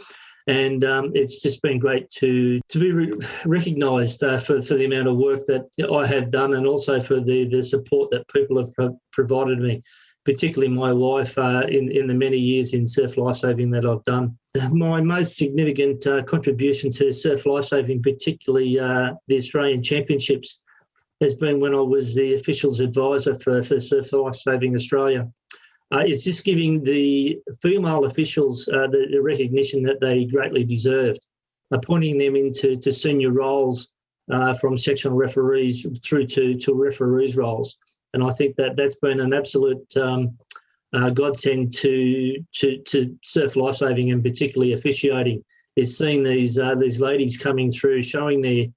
and it's just been great to be recognised for the amount of work that I have done, and also for the support that people have provided me, particularly my wife in the many years in surf lifesaving that I've done. My most significant contribution to surf lifesaving, particularly the Australian Championships, has been when I was the officials advisor for Surf Lifesaving Australia. It's just giving the female officials the recognition that they greatly deserved, appointing them into senior roles from sectional referees through to referees roles. And I think that's been an absolute godsend to surf lifesaving, and particularly officiating, is seeing these ladies coming through, showing their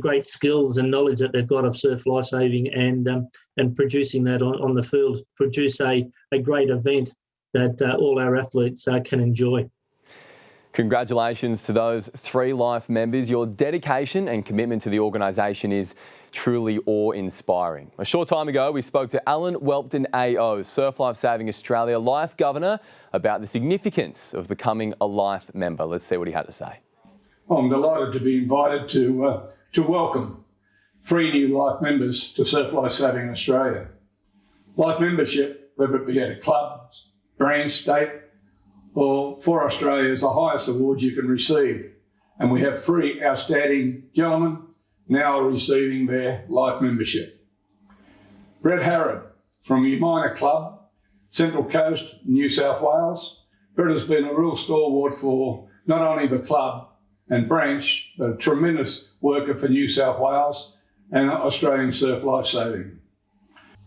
great skills and knowledge that they've got of surf lifesaving, and producing that on the field, produce a great event that all our athletes can enjoy. Congratulations to those 3 life members. Your dedication and commitment to the organisation is truly awe-inspiring. A short time ago, we spoke to Alan Welpton AO, Surf Lifesaving Australia Life Governor, about the significance of becoming a life member. Let's see what he had to say. I'm delighted to be invited to welcome 3 new life members to Surf Lifesaving Australia. Life membership, whether it be at a club, branch, state, or for Australia, is the highest award you can receive. And we have 3 outstanding gentlemen now receiving their life membership. Brett Harrod from Umina Club, Central Coast, New South Wales. Brett has been a real stalwart for not only the club and branch, but a tremendous worker for New South Wales and Australian surf lifesaving.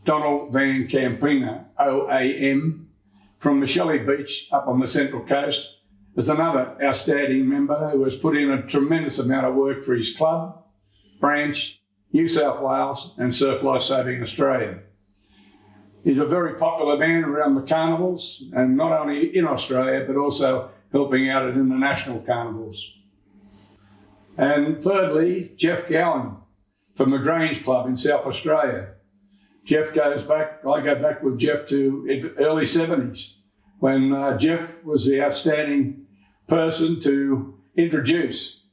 Donald Van Campina, OAM, from the Shelley Beach up on the Central Coast, is another outstanding member who has put in a tremendous amount of work for his club, branch, New South Wales and Surf Lifesaving Australia. He's a very popular man around the carnivals, and not only in Australia, but also helping out at international carnivals. And thirdly, Jeff Gowan from the Grange Club in South Australia. Jeff goes back, I go back with Jeff to the early 70s, when Jeff was the outstanding person to introduce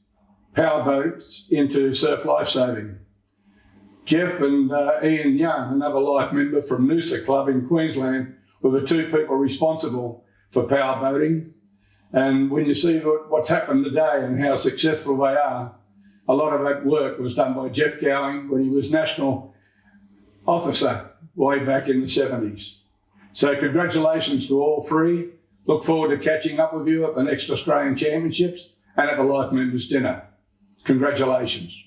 powerboats into surf lifesaving. Jeff and Ian Young, another life member from Noosa Club in Queensland, were the 2 people responsible for powerboating. And when you see what's happened today and how successful they are, a lot of that work was done by Jeff Gowing when he was national officer way back in the 70s. So congratulations to all 3. Look forward to catching up with you at the next Australian Championships and at the Life Members Dinner. Congratulations.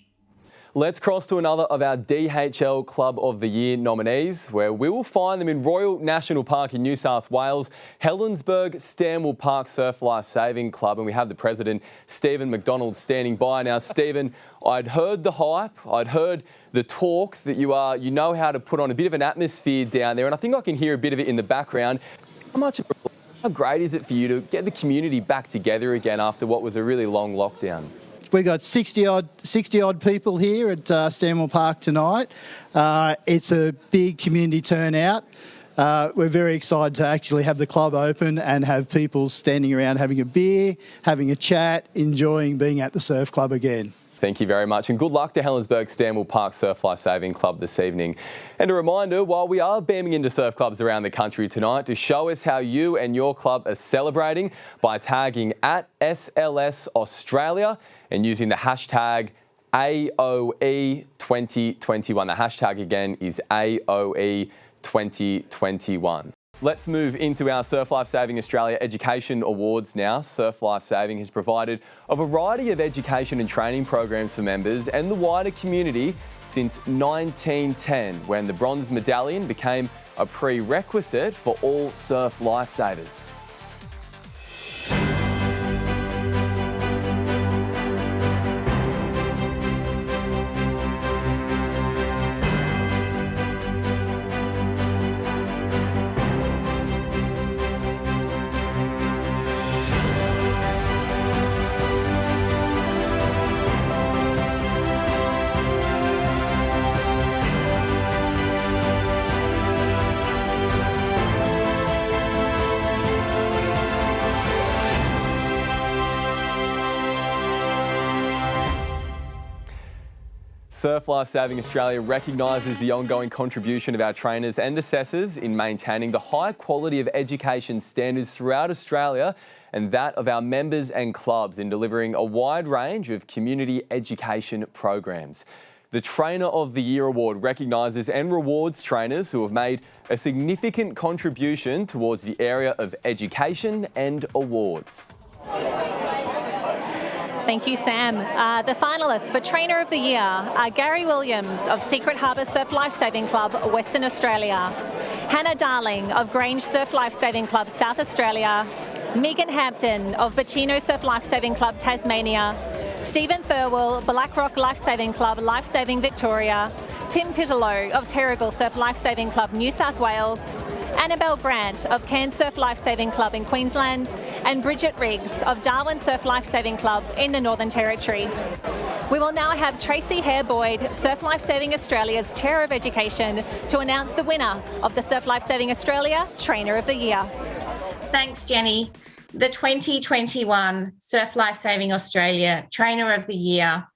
Let's cross to another of our DHL Club of the Year nominees, where we will find them in Royal National Park in New South Wales, Helensburgh Stanwell Park Surf Lifesaving Club, and we have the president, Stephen McDonald, standing by. Now, Stephen, I'd heard the hype, I'd heard the talk that you know how to put on a bit of an atmosphere down there, and I think I can hear a bit of it in the background. How great is it for you to get the community back together again after what was a really long lockdown? We've got 60 odd people here at Stanwell Park tonight. It's a big community turnout. We're very excited to actually have the club open and have people standing around having a beer, having a chat, enjoying being at the surf club again. Thank you very much, and good luck to Helensburgh Stanwell Park Surf Life Saving Club this evening. And a reminder, while we are beaming into surf clubs around the country tonight, to show us how you and your club are celebrating by tagging at SLS Australia and using the hashtag AOE2021. The hashtag again is AOE2021. Let's move into our Surf Life Saving Australia Education Awards now. Surf Life Saving has provided a variety of education and training programs for members and the wider community since 1910, when the bronze medallion became a prerequisite for all surf lifesavers. Surf Life Saving Australia recognises the ongoing contribution of our trainers and assessors in maintaining the high quality of education standards throughout Australia and that of our members and clubs in delivering a wide range of community education programs. The Trainer of the Year Award recognises and rewards trainers who have made a significant contribution towards the area of education and awards. Thank you, Sam. The finalists for Trainer of the Year are Gary Williams of Secret Harbour Surf Life Saving Club, Western Australia, Hannah Darling of Grange Surf Life Saving Club, South Australia, Megan Hampton of Bacino Surf Life Saving Club, Tasmania, Stephen Thirlwell, Blackrock Life Saving Club, Life Saving Victoria, Tim Pitterlow of Terrigal Surf Life Saving Club, New South Wales, Annabelle Brandt of Cairns Surf Life Saving Club in Queensland, and Bridget Riggs of Darwin Surf Life Saving Club in the Northern Territory. We will now have Tracy Hare-Boyd, Surf Life Saving Australia's Chair of Education, to announce the winner of the Surf Life Saving Australia Trainer of the Year. Thanks, Jenny. The 2021 Surf Life Saving Australia Trainer of the Year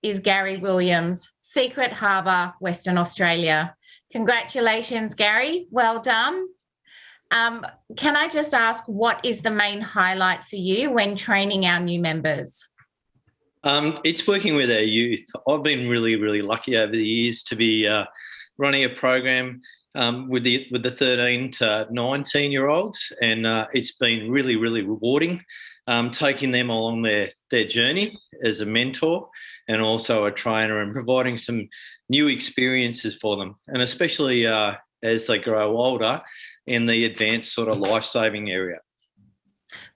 is Gary Williams, Secret Harbour, Western Australia. Congratulations, Gary. Well done. Can I just ask, what is the main highlight for you when training our new members? It's working with our youth. I've been really, really lucky over the years to be running a program with the 13 to 19-year-olds, and it's been really, really rewarding, taking them along their journey as a mentor and also a trainer, and providing some new experiences for them, and especially as they grow older in the advanced sort of life-saving area.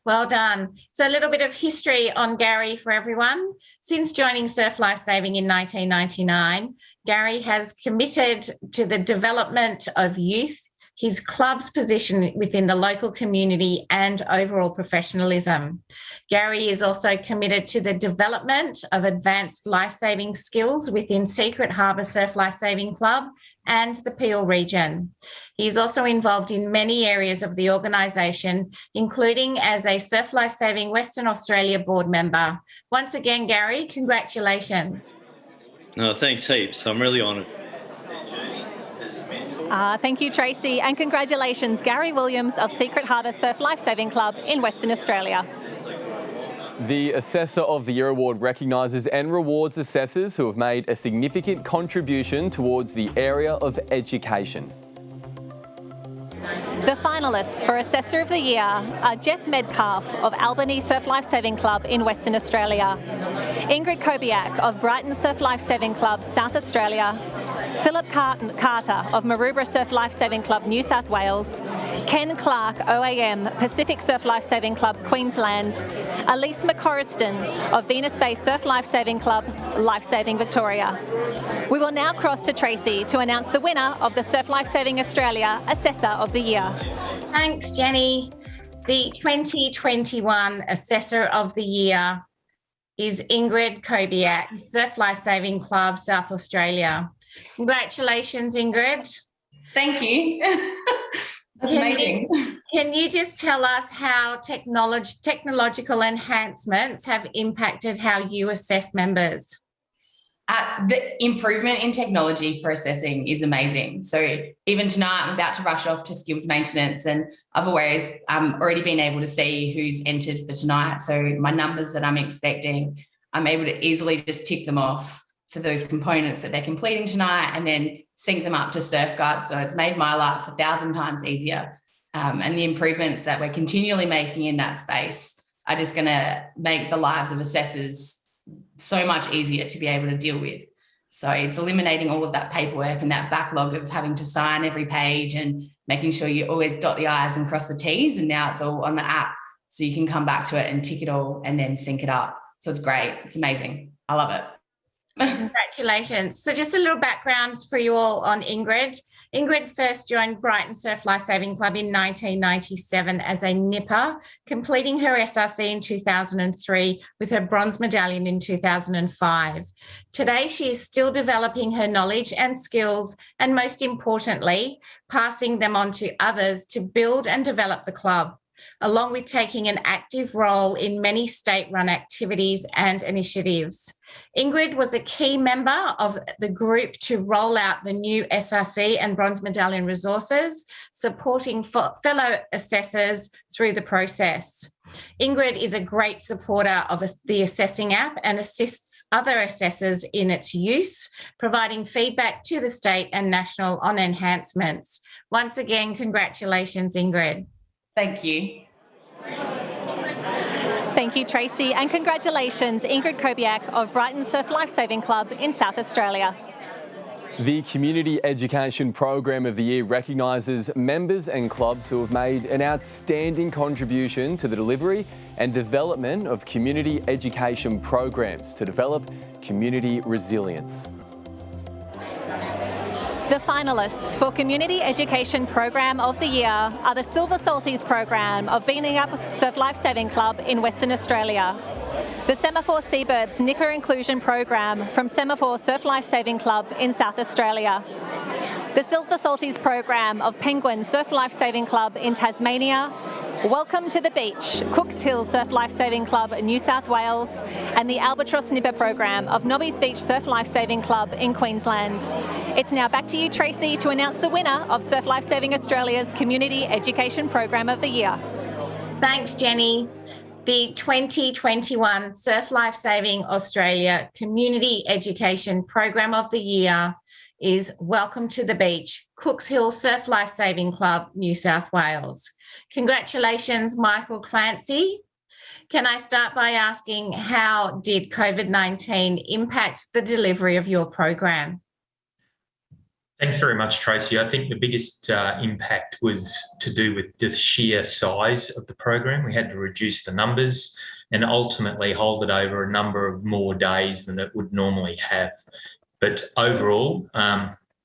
Well done. So a little bit of history on Gary for everyone. Since joining Surf Life Saving in 1999, Gary has committed to the development of youth, his club's position within the local community, and overall professionalism. Gary is also committed to the development of advanced life-saving skills within Secret Harbour Surf Life Saving Club and the Peel region. He is also involved in many areas of the organisation, including as a Surf Life Saving Western Australia board member. Once again, Gary, congratulations. No, thanks heaps. I'm really honoured. Thank you, Tracy, and congratulations, Gary Williams of Secret Harbour Surf Life Saving Club in Western Australia. The Assessor of the Year Award recognises and rewards assessors who have made a significant contribution towards the area of education. The finalists for Assessor of the Year are Jeff Medcalf of Albany Surf Life Saving Club in Western Australia, Ingrid Kobiak of Brighton Surf Life Saving Club, South Australia, Philip Carter of Maroubra Surf Life Saving Club, New South Wales, Ken Clark, OAM, Pacific Surf Life Saving Club, Queensland, Elise McCorriston of Venus Bay Surf Life Saving Club, Life Saving Victoria. We will now cross to Tracy to announce the winner of the Surf Life Saving Australia Assessor of the Year. Thanks, Jenny. The 2021 Assessor of the Year is Ingrid Kobiak, Surf Lifesaving Club, South Australia. Congratulations, Ingrid. Thank you. That's amazing. Can you just tell us how technological enhancements have impacted how you assess members? The improvement in technology for assessing is amazing. So even tonight, I'm about to rush off to skills maintenance, and I've already been able to see who's entered for tonight. So my numbers that I'm expecting, I'm able to easily just tick them off for those components that they're completing tonight and then sync them up to SurfGuard. So it's made my life 1,000 times easier. And the improvements that we're continually making in that space are just going to make the lives of assessors so much easier to be able to deal with. So it's eliminating all of that paperwork and that backlog of having to sign every page and making sure you always dot the I's and cross the T's. And now it's all on the app, so you can come back to it and tick it all and then sync it up. So it's great. It's amazing. I love it. Congratulations. So just a little background for you all on Ingrid. Ingrid first joined Brighton Surf Lifesaving Club in 1997 as a nipper, completing her SRC in 2003 with her bronze medallion in 2005. Today, she is still developing her knowledge and skills, and most importantly, passing them on to others to build and develop the club, along with taking an active role in many state-run activities and initiatives. Ingrid was a key member of the group to roll out the new SRC and Bronze Medallion resources, supporting fellow assessors through the process. Ingrid is a great supporter of the assessing app and assists other assessors in its use, providing feedback to the state and national on enhancements. Once again, congratulations, Ingrid. Thank you. Thank you, Tracy, and congratulations, Ingrid Kobiak of Brighton Surf Lifesaving Club in South Australia. The Community Education Program of the Year recognises members and clubs who have made an outstanding contribution to the delivery and development of community education programs to develop community resilience. The finalists for Community Education Program of the Year are the Silver Salties Program of Beaning Up Surf Lifesaving Club in Western Australia, the Semaphore Seabirds Nicker Inclusion Program from Semaphore Surf Lifesaving Club in South Australia, the Silver Salties Program of Penguin Surf Lifesaving Club in Tasmania, Welcome to the Beach, Cooks Hill Surf Lifesaving Club, New South Wales, and the Albatross Nipper Program of Nobby's Beach Surf Lifesaving Club in Queensland. It's now back to you, Tracy, to announce the winner of Surf Lifesaving Australia's Community Education Program of the Year. Thanks, Jenny. The 2021 Surf Lifesaving Australia Community Education Program of the Year is Welcome to the Beach, Cooks Hill Surf Lifesaving Club, New South Wales. Congratulations, Michael Clancy. Can I start by asking, how did COVID-19 impact the delivery of your program? Thanks very much, Tracy. I think the biggest impact was to do with the sheer size of the program. We had to reduce the numbers and ultimately hold it over a number of more days than it would normally have. But overall,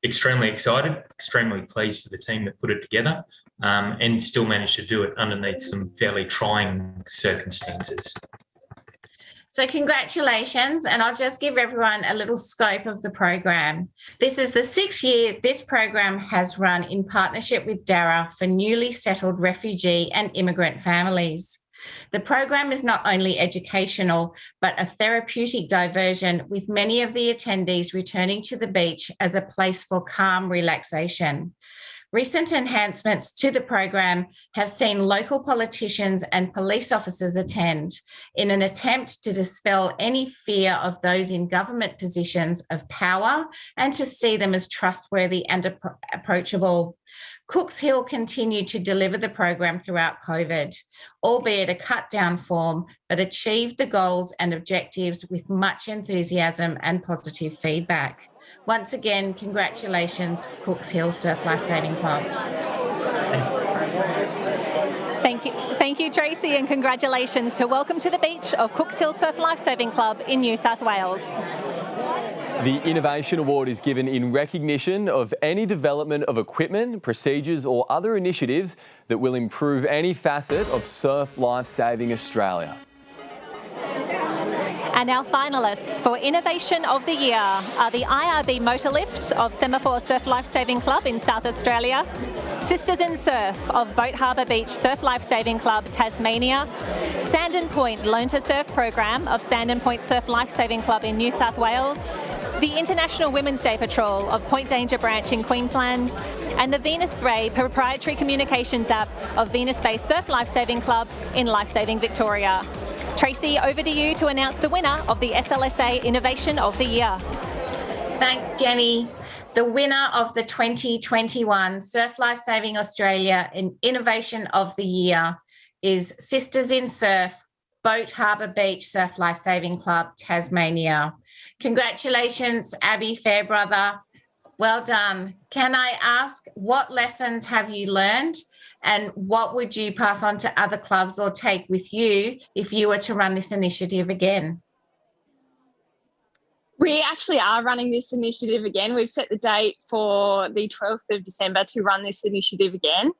extremely excited, extremely pleased for the team that put it together, and still managed to do it underneath some fairly trying circumstances. So congratulations, and I'll just give everyone a little scope of the program. This is the 6th year this program has run in partnership with DARA for newly settled refugee and immigrant families. The program is not only educational, but a therapeutic diversion, with many of the attendees returning to the beach as a place for calm relaxation. Recent enhancements to the program have seen local politicians and police officers attend in an attempt to dispel any fear of those in government positions of power and to see them as trustworthy and approachable. Cooks Hill continued to deliver the program throughout COVID, albeit a cut-down form, but achieved the goals and objectives with much enthusiasm and positive feedback. Once again, congratulations, Cooks Hill Surf Lifesaving Club. Thank you, Tracy, and congratulations to Welcome to the Beach of Cooks Hill Surf Lifesaving Club in New South Wales. The Innovation Award is given in recognition of any development of equipment, procedures or other initiatives that will improve any facet of Surf Lifesaving Australia. And our finalists for Innovation of the Year are the IRB Motorlift of Semaphore Surf Lifesaving Club in South Australia, Sisters in Surf of Boat Harbour Beach Surf Lifesaving Club, Tasmania, Sand and Point Learn to Surf Program of Sand and Point Surf Lifesaving Club in New South Wales, the International Women's Day Patrol of Point Danger Branch in Queensland, and the Venus Bay proprietary communications app of Venus Bay Surf Lifesaving Club in Lifesaving Victoria. Tracy, over to you to announce the winner of the SLSA Innovation of the Year. Thanks, Jenny. The winner of the 2021 Surf Lifesaving Australia Innovation of the Year is Sisters in Surf, Boat Harbour Beach Surf Lifesaving Club, Tasmania. Congratulations, Abby Fairbrother. Well done. Can I ask, what lessons have you learned and what would you pass on to other clubs or take with you if you were to run this initiative again? We actually are running this initiative again. We've set the date for the 12th of December to run this initiative again.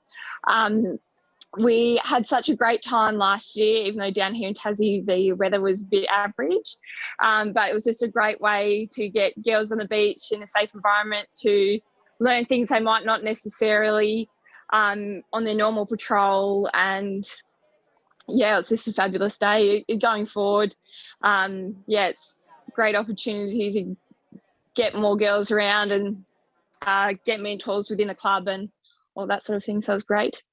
We had such a great time last year, even though down here in Tassie the weather was a bit average. But it was just a great way to get girls on the beach in a safe environment to learn things they might not necessarily on their normal patrol. And yeah, it's just a fabulous day going forward. It's a great opportunity to get more girls around and get mentors within the club and all that sort of thing. So it was great.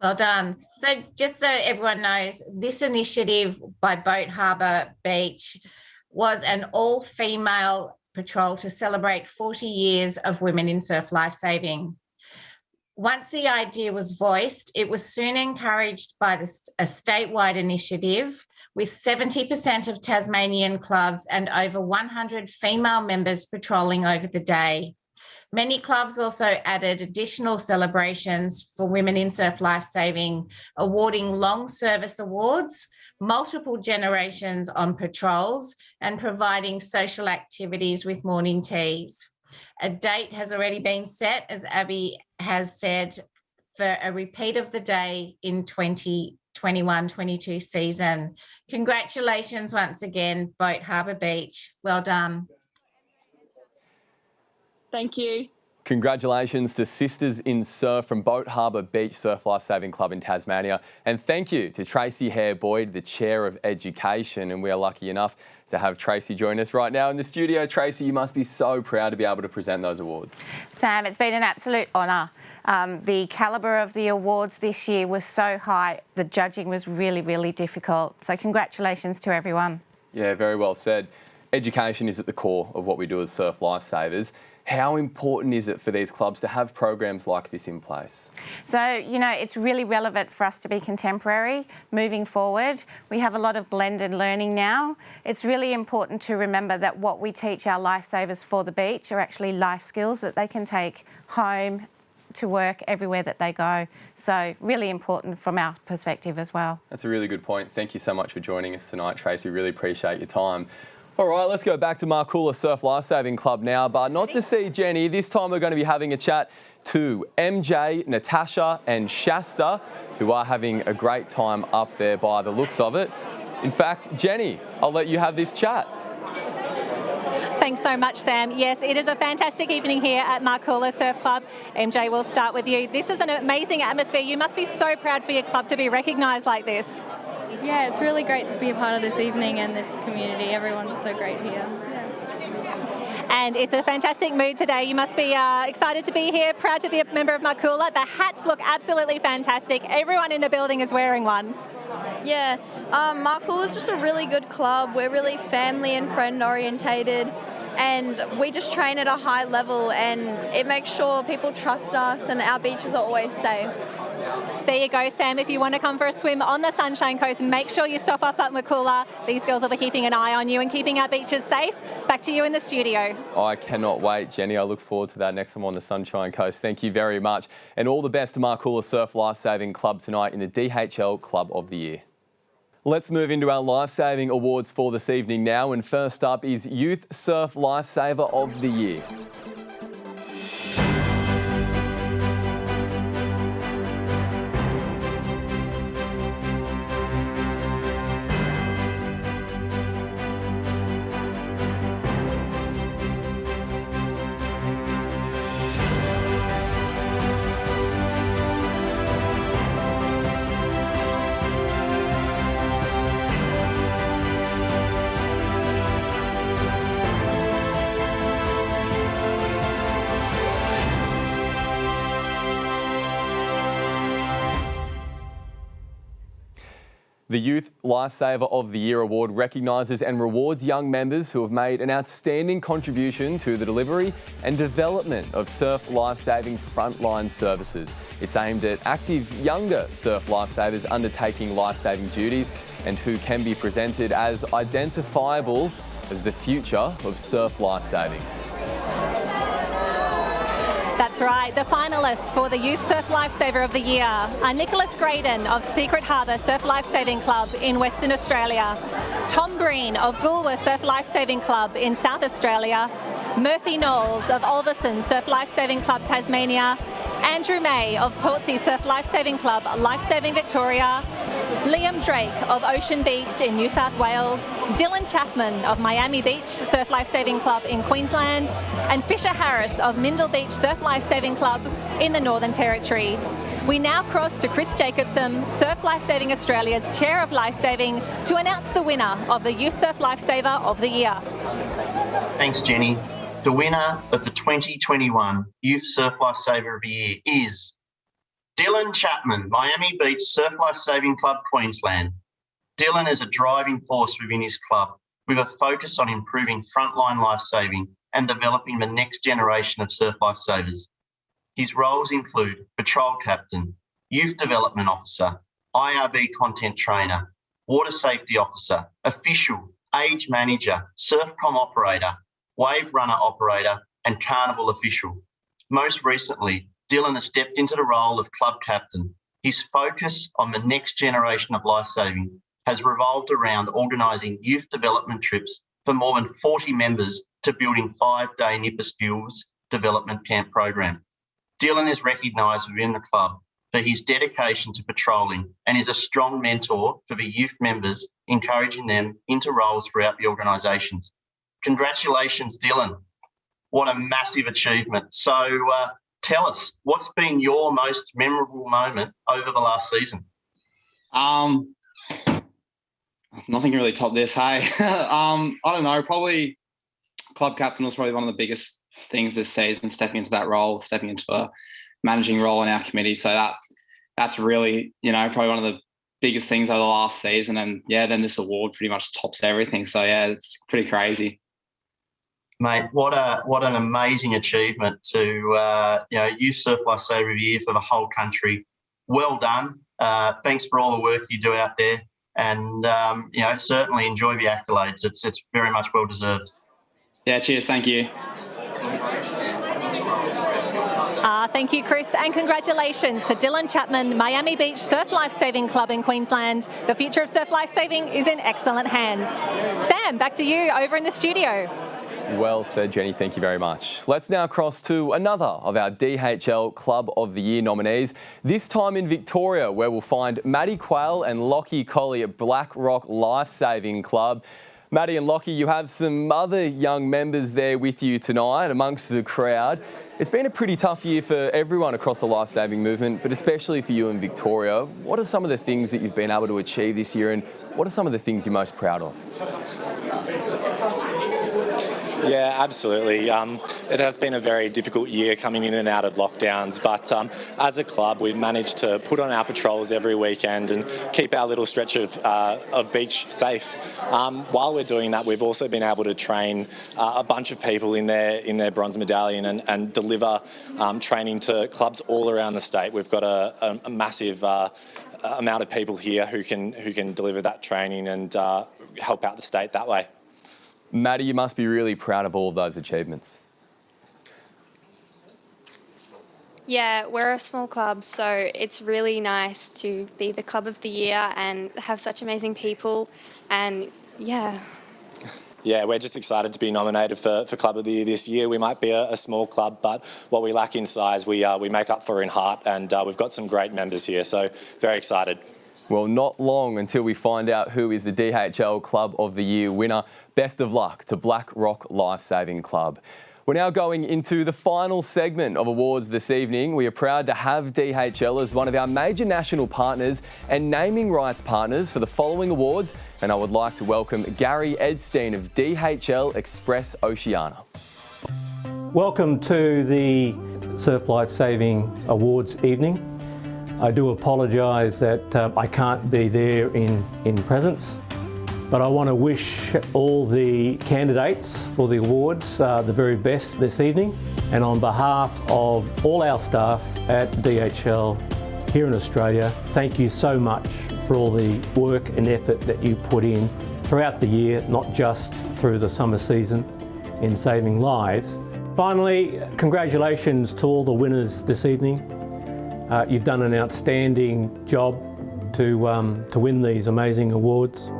Well done. So just so everyone knows, this initiative by Boat Harbour Beach was an all-female patrol to celebrate 40 years of women in surf lifesaving. Once the idea was voiced, it was soon encouraged by a statewide initiative with 70% of Tasmanian clubs and over 100 female members patrolling over the day. Many clubs also added additional celebrations for women in surf lifesaving, awarding long service awards, multiple generations on patrols, and providing social activities with morning teas. A date has already been set, as Abby has said, for a repeat of the day in 2021-22 season. Congratulations once again, Boat Harbour Beach. Well done. Thank you. Congratulations to Sisters in Surf from Boat Harbour Beach Surf Lifesaving Club in Tasmania. And thank you to Tracy Hare-Boyd, the Chair of Education. And we are lucky enough to have Tracy join us right now in the studio. Tracy, you must be so proud to be able to present those awards. Sam, it's been an absolute honour. The calibre of the awards this year was so high, the judging was really, really difficult. So congratulations to everyone. Yeah, very well said. Education is at the core of what we do as Surf Lifesavers. How important is it for these clubs to have programs like this in place? So, it's really relevant for us to be contemporary moving forward. We have a lot of blended learning now. It's really important to remember that what we teach our lifesavers for the beach are actually life skills that they can take home, to work, everywhere that they go. So really important from our perspective as well. That's a really good point. Thank you so much for joining us tonight, Tracy. Really appreciate your time. All right, let's go back to Marcoola Surf Lifesaving Club now, but not to see Jenny. This time we're going to be having a chat to MJ, Natasha and Shasta, who are having a great time up there by the looks of it. In fact, Jenny, I'll let you have this chat. Thanks so much, Sam. Yes, it is a fantastic evening here at Marcoola Surf Club. MJ, we'll start with you. This is an amazing atmosphere. You must be so proud for your club to be recognised like this. Yeah, it's really great to be a part of this evening and this community. Everyone's so great here. And it's a fantastic mood today. You must be excited to be here, proud to be a member of Marcoola. The hats look absolutely fantastic. Everyone in the building is wearing one. Yeah, Marcoola is just a really good club. We're really family and friend orientated, and we just train at a high level, and it makes sure people trust us and our beaches are always safe. There you go, Sam. If you want to come for a swim on the Sunshine Coast, make sure you stop up at Marcoola. These girls will be keeping an eye on you and keeping our beaches safe. Back to you in the studio. I cannot wait, Jenny. I look forward to that next time on the Sunshine Coast. Thank you very much. And all the best to Marcoola Surf Lifesaving Club tonight in the DHL Club of the Year. Let's move into our lifesaving awards for this evening now. And first up is Youth Surf Lifesaver of the Year. The Youth Lifesaver of the Year award recognises and rewards young members who have made an outstanding contribution to the delivery and development of surf lifesaving frontline services. It's aimed at active younger surf lifesavers undertaking lifesaving duties and who can be presented as identifiable as the future of surf lifesaving. That's right. The finalists for the Youth Surf Lifesaver of the Year are Nicholas Graydon of Secret Harbour Surf Lifesaving Club in Western Australia, Tom Breen of Goolwa Surf Lifesaving Club in South Australia, Murphy Knowles of Alverson Surf Lifesaving Club Tasmania, Andrew May of Portsea Surf Lifesaving Club Lifesaving Victoria, Liam Drake of Ocean Beach in New South Wales, Dylan Chapman of Miami Beach Surf Lifesaving Club in Queensland, and Fisher Harris of Mindle Beach Surf Lifesaving Club in the Northern Territory. We now cross to Chris Jacobson, Surf Lifesaving Australia's Chair of Lifesaving, to announce the winner of the Youth Surf Lifesaver of the Year. Thanks, Jenny. The winner of the 2021 Youth Surf Lifesaver of the Year is Dylan Chapman, Miami Beach Surf Lifesaving Club, Queensland. Dylan is a driving force within his club with a focus on improving frontline lifesaving and developing the next generation of surf lifesavers. His roles include Patrol Captain, Youth Development Officer, IRB Content Trainer, Water Safety Officer, Official, Age Manager, Surfcom Operator, Wave Runner Operator and Carnival Official. Most recently, Dylan has stepped into the role of Club Captain. His focus on the next generation of lifesaving has revolved around organising youth development trips for more than 40 members to building 5-day Nipper Skills Development Camp program. Dylan is recognised within the club for his dedication to patrolling and is a strong mentor for the youth members, encouraging them into roles throughout the organisations. Congratulations, Dylan. What a massive achievement. So tell us, what's been your most memorable moment over the last season? Nothing can really top this, hey. I don't know, probably club captain was probably one of the biggest things this season, stepping into that role, stepping into a managing role in our committee. So that's really, probably one of the biggest things over the last season. And yeah, then this award pretty much tops everything. So yeah, it's pretty crazy. Mate, what an amazing achievement to Youth Surf Lifesaver of the Year for the whole country. Well done. Thanks for all the work you do out there, and certainly enjoy the accolades. It's very much well deserved. Yeah, cheers. Thank you. Thank you, Chris, and congratulations to Dylan Chapman, Miami Beach Surf Lifesaving Club in Queensland. The future of surf lifesaving is in excellent hands. Sam, back to you over in the studio. Well said, Jenny. Thank you very much. Let's now cross to another of our DHL Club of the Year nominees, this time in Victoria, where we'll find Maddie Quayle and Lockie Colley at Black Rock Lifesaving Club. Maddie and Lockie, you have some other young members there with you tonight amongst the crowd. It's been a pretty tough year for everyone across the lifesaving movement, but especially for you in Victoria. What are some of the things that you've been able to achieve this year, and what are some of the things you're most proud of? Yeah, absolutely. It has been a very difficult year coming in and out of lockdowns, but as a club, we've managed to put on our patrols every weekend and keep our little stretch of beach safe. While we're doing that, we've also been able to train a bunch of people in their bronze medallion and deliver training to clubs all around the state. We've got a massive amount of people here who can deliver that training and help out the state that way. Maddie, you must be really proud of all of those achievements. Yeah, we're a small club, so it's really nice to be the Club of the Year and have such amazing people, and yeah. Yeah, we're just excited to be nominated for Club of the Year this year. We might be a small club, but what we lack in size, we make up for in heart, and we've got some great members here, so very excited. Well, not long until we find out who is the DHL Club of the Year winner. Best of luck to Black Rock Lifesaving Club. We're now going into the final segment of awards this evening. We are proud to have DHL as one of our major national partners and naming rights partners for the following awards. And I would like to welcome Gary Edstein of DHL Express Oceania. Welcome to the Surf Lifesaving Awards evening. I do apologise that I can't be there in presence, but I want to wish all the candidates for the awards the very best this evening. And on behalf of all our staff at DHL here in Australia, thank you so much for all the work and effort that you put in throughout the year, not just through the summer season in saving lives. Finally, congratulations to all the winners this evening. You've done an outstanding job to win these amazing awards.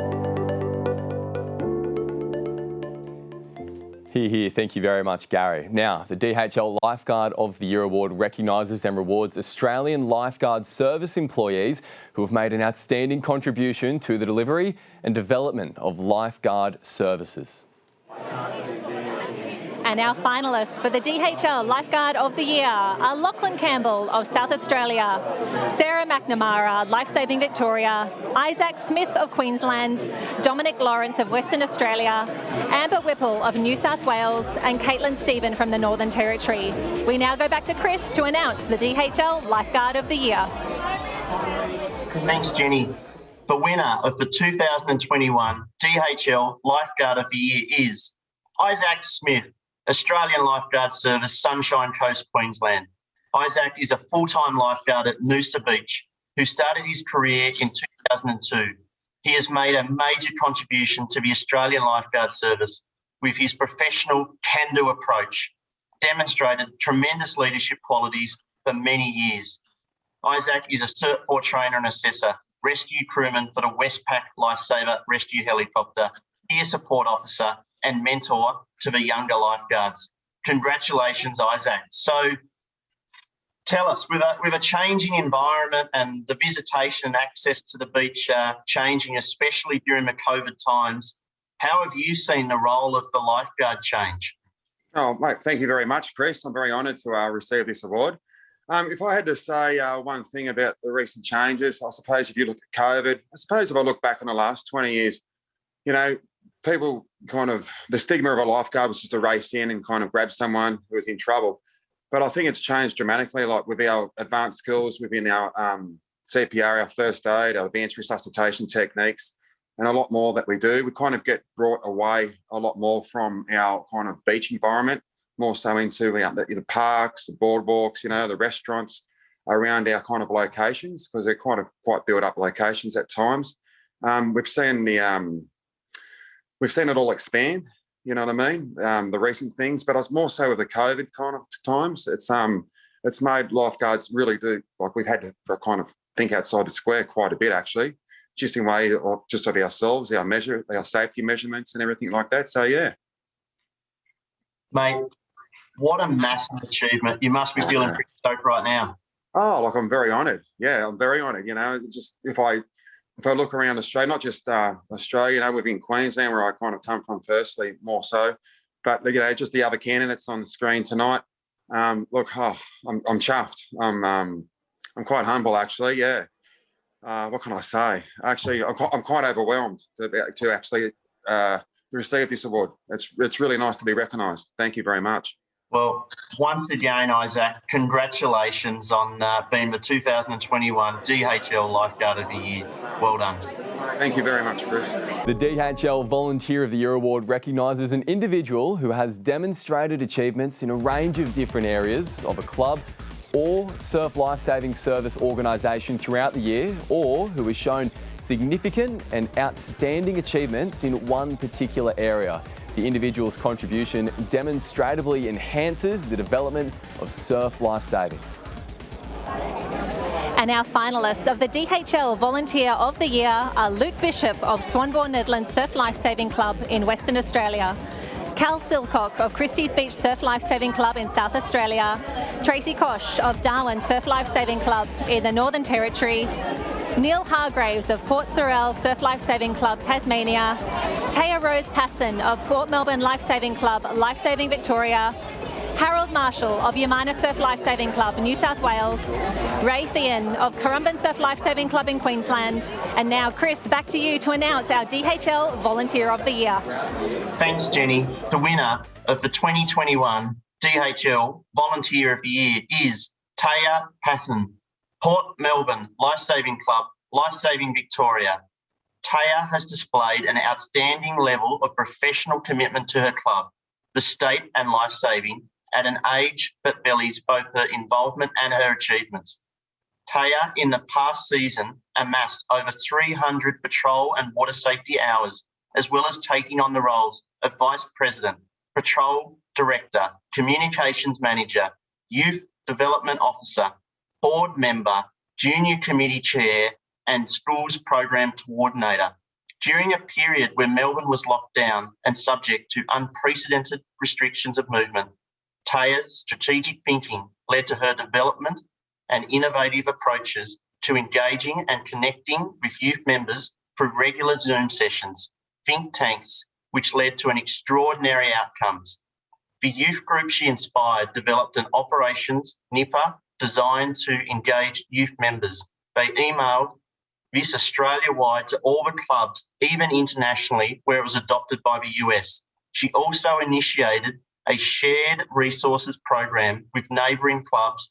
Hear, hear. Thank you very much, Gary. Now, the DHL Lifeguard of the Year Award recognises and rewards Australian lifeguard service employees who have made an outstanding contribution to the delivery and development of lifeguard services. And our finalists for the DHL Lifeguard of the Year are Lachlan Campbell of South Australia, Sarah McNamara, Lifesaving Victoria, Isaac Smith of Queensland, Dominic Lawrence of Western Australia, Amber Whipple of New South Wales, and Caitlin Stephen from the Northern Territory. We now go back to Chris to announce the DHL Lifeguard of the Year. Thanks, Jenny. The winner of the 2021 DHL Lifeguard of the Year is Isaac Smith, Australian Lifeguard Service, Sunshine Coast, Queensland. Isaac is a full-time lifeguard at Noosa Beach who started his career in 2002. He has made a major contribution to the Australian Lifeguard Service with his professional can-do approach, demonstrated tremendous leadership qualities for many years. Isaac is a Cert 4 trainer and assessor, rescue crewman for the Westpac Lifesaver rescue helicopter, peer support officer, and mentor to the younger lifeguards. Congratulations, Isaac. So tell us, with a changing environment and the visitation and access to the beach changing, especially during the COVID times, how have you seen the role of the lifeguard change? Oh, mate, thank you very much, Chris. I'm very honoured to receive this award. If I had to say one thing about the recent changes, I suppose if you look at COVID, I suppose if I look back on the last 20 years, you know, people kind of, the stigma of a lifeguard was just to race in and kind of grab someone who was in trouble. But I think it's changed dramatically, like with our advanced skills within our CPR, our first aid, our advanced resuscitation techniques, and a lot more that we do. We kind of get brought away a lot more from our kind of beach environment, more so into the parks, the boardwalks, you know, the restaurants around our kind of locations, because they're kind of quite built up locations at times. We've seen it all expand, you know what I mean? The recent things, but it's more so with the COVID kind of times. It's made lifeguards really do, like we've had to kind of think outside the square quite a bit actually, just in way of just of ourselves, our safety measurements and everything like that. So yeah. Mate, what a massive achievement. You must be feeling pretty stoked right now. Oh, like I'm very honoured. Yeah, I'm very honoured. You know, just if I look around Australia, not just Australia, you know, within Queensland where I kind of come from firstly, more so, but you know, just the other candidates on the screen tonight. Look, I'm chuffed. I'm quite humble actually. Yeah. What can I say? Actually, I'm quite overwhelmed to actually receive this award. It's really nice to be recognised. Thank you very much. Well, once again, Isaac, congratulations on being the 2021 DHL Lifeguard of the Year. Well done. Thank you very much, Bruce. The DHL Volunteer of the Year Award recognises an individual who has demonstrated achievements in a range of different areas of a club or surf lifesaving service organisation throughout the year, or who has shown significant and outstanding achievements in one particular area. The individual's contribution demonstratively enhances the development of surf lifesaving. And our finalists of the DHL Volunteer of the Year are Luke Bishop of Swanbourne Nedland Surf Lifesaving Club in Western Australia, Cal Silcock of Christie's Beach Surf Lifesaving Club in South Australia, Tracy Kosh of Darwin Surf Lifesaving Club in the Northern Territory, Neil Hargraves of Port Sorell Surf Lifesaving Club, Tasmania, Taya Rose Passon of Port Melbourne Lifesaving Club, Lifesaving Victoria, Harold Marshall of Yamina Surf Lifesaving Club, New South Wales, Ray Thean of Currumbin Surf Lifesaving Club in Queensland. And now, Chris, back to you to announce our DHL Volunteer of the Year. Thanks, Jenny. The winner of the 2021 DHL Volunteer of the Year is Taya Passon, Port Melbourne Lifesaving Club, Lifesaving Victoria. Taya has displayed an outstanding level of professional commitment to her club, the state and lifesaving, at an age that belies both her involvement and her achievements. Taya, in the past season, amassed over 300 patrol and water safety hours, as well as taking on the roles of Vice President, Patrol Director, Communications Manager, Youth Development Officer, Board Member, Junior Committee Chair, and Schools Program Coordinator. During a period where Melbourne was locked down and subject to unprecedented restrictions of movement, Taya's strategic thinking led to her development and innovative approaches to engaging and connecting with youth members through regular Zoom sessions, think tanks, which led to an extraordinary outcomes. The youth group she inspired developed an operations nipper designed to engage youth members. They emailed this Australia-wide to all the clubs, even internationally, where it was adopted by the US. She also initiated a shared resources program with neighbouring clubs,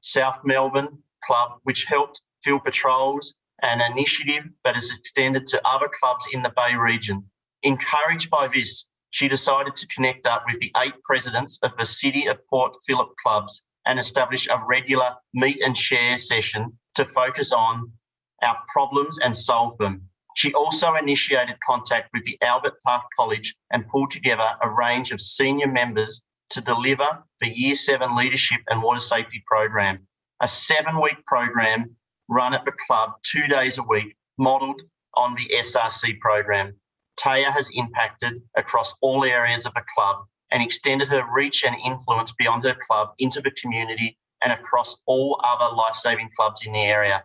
South Melbourne Club, which helped fill patrols, an initiative that is extended to other clubs in the Bay region. Encouraged by this, she decided to connect up with the 8 presidents of the City of Port Phillip clubs and establish a regular meet and share session to focus on our problems and solve them. She also initiated contact with the Albert Park College and pulled together a range of senior members to deliver the Year 7 Leadership and Water Safety program, a 7-week program run at the club 2 days a week, modelled on the SRC program. Taya has impacted across all areas of the club and extended her reach and influence beyond her club into the community and across all other lifesaving clubs in the area.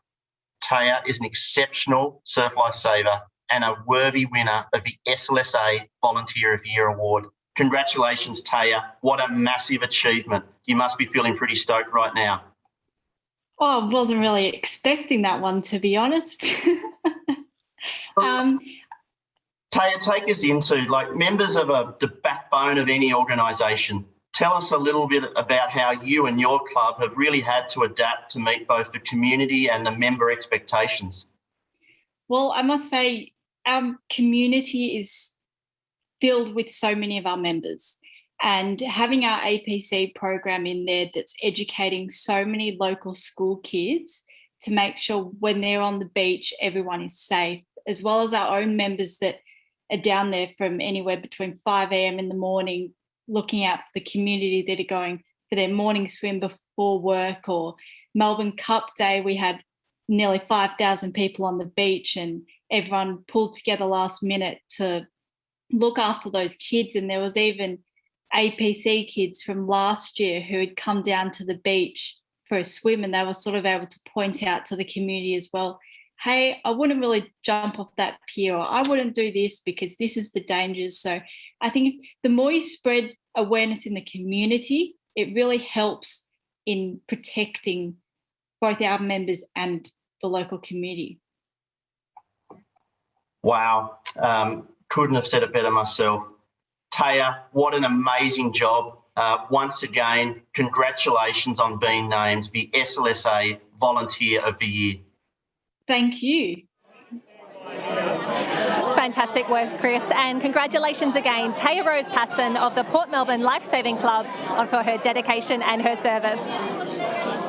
Taya is an exceptional surf lifesaver and a worthy winner of the SLSA Volunteer of the Year Award. Congratulations, Taya. What a massive achievement. You must be feeling pretty stoked right now. Oh, I wasn't really expecting that one, to be honest. Taya, take us into, members of the backbone of any organisation. Tell us a little bit about how you and your club have really had to adapt to meet both the community and the member expectations. Well, I must say our community is filled with so many of our members, and having our APC program in there that's educating so many local school kids to make sure when they're on the beach, everyone is safe, as well as our own members that are down there from anywhere between 5 a.m. in the morning, looking out for the community that are going for their morning swim before work, or Melbourne Cup Day, we had nearly 5,000 people on the beach and everyone pulled together last minute to look after those kids. And there was even APC kids from last year who had come down to the beach for a swim, and they were sort of able to point out to the community as well, hey, I wouldn't really jump off that pier, or I wouldn't do this because this is the dangers. So I think the more you spread awareness in the community, it really helps in protecting both our members and the local community. Wow. Couldn't have said it better myself. Taya, what an amazing job. Once again, congratulations on being named the SLSA Volunteer of the Year. Thank you. Fantastic work, Chris, and congratulations again, Taya Rose Passon of the Port Melbourne Lifesaving Club for her dedication and her service.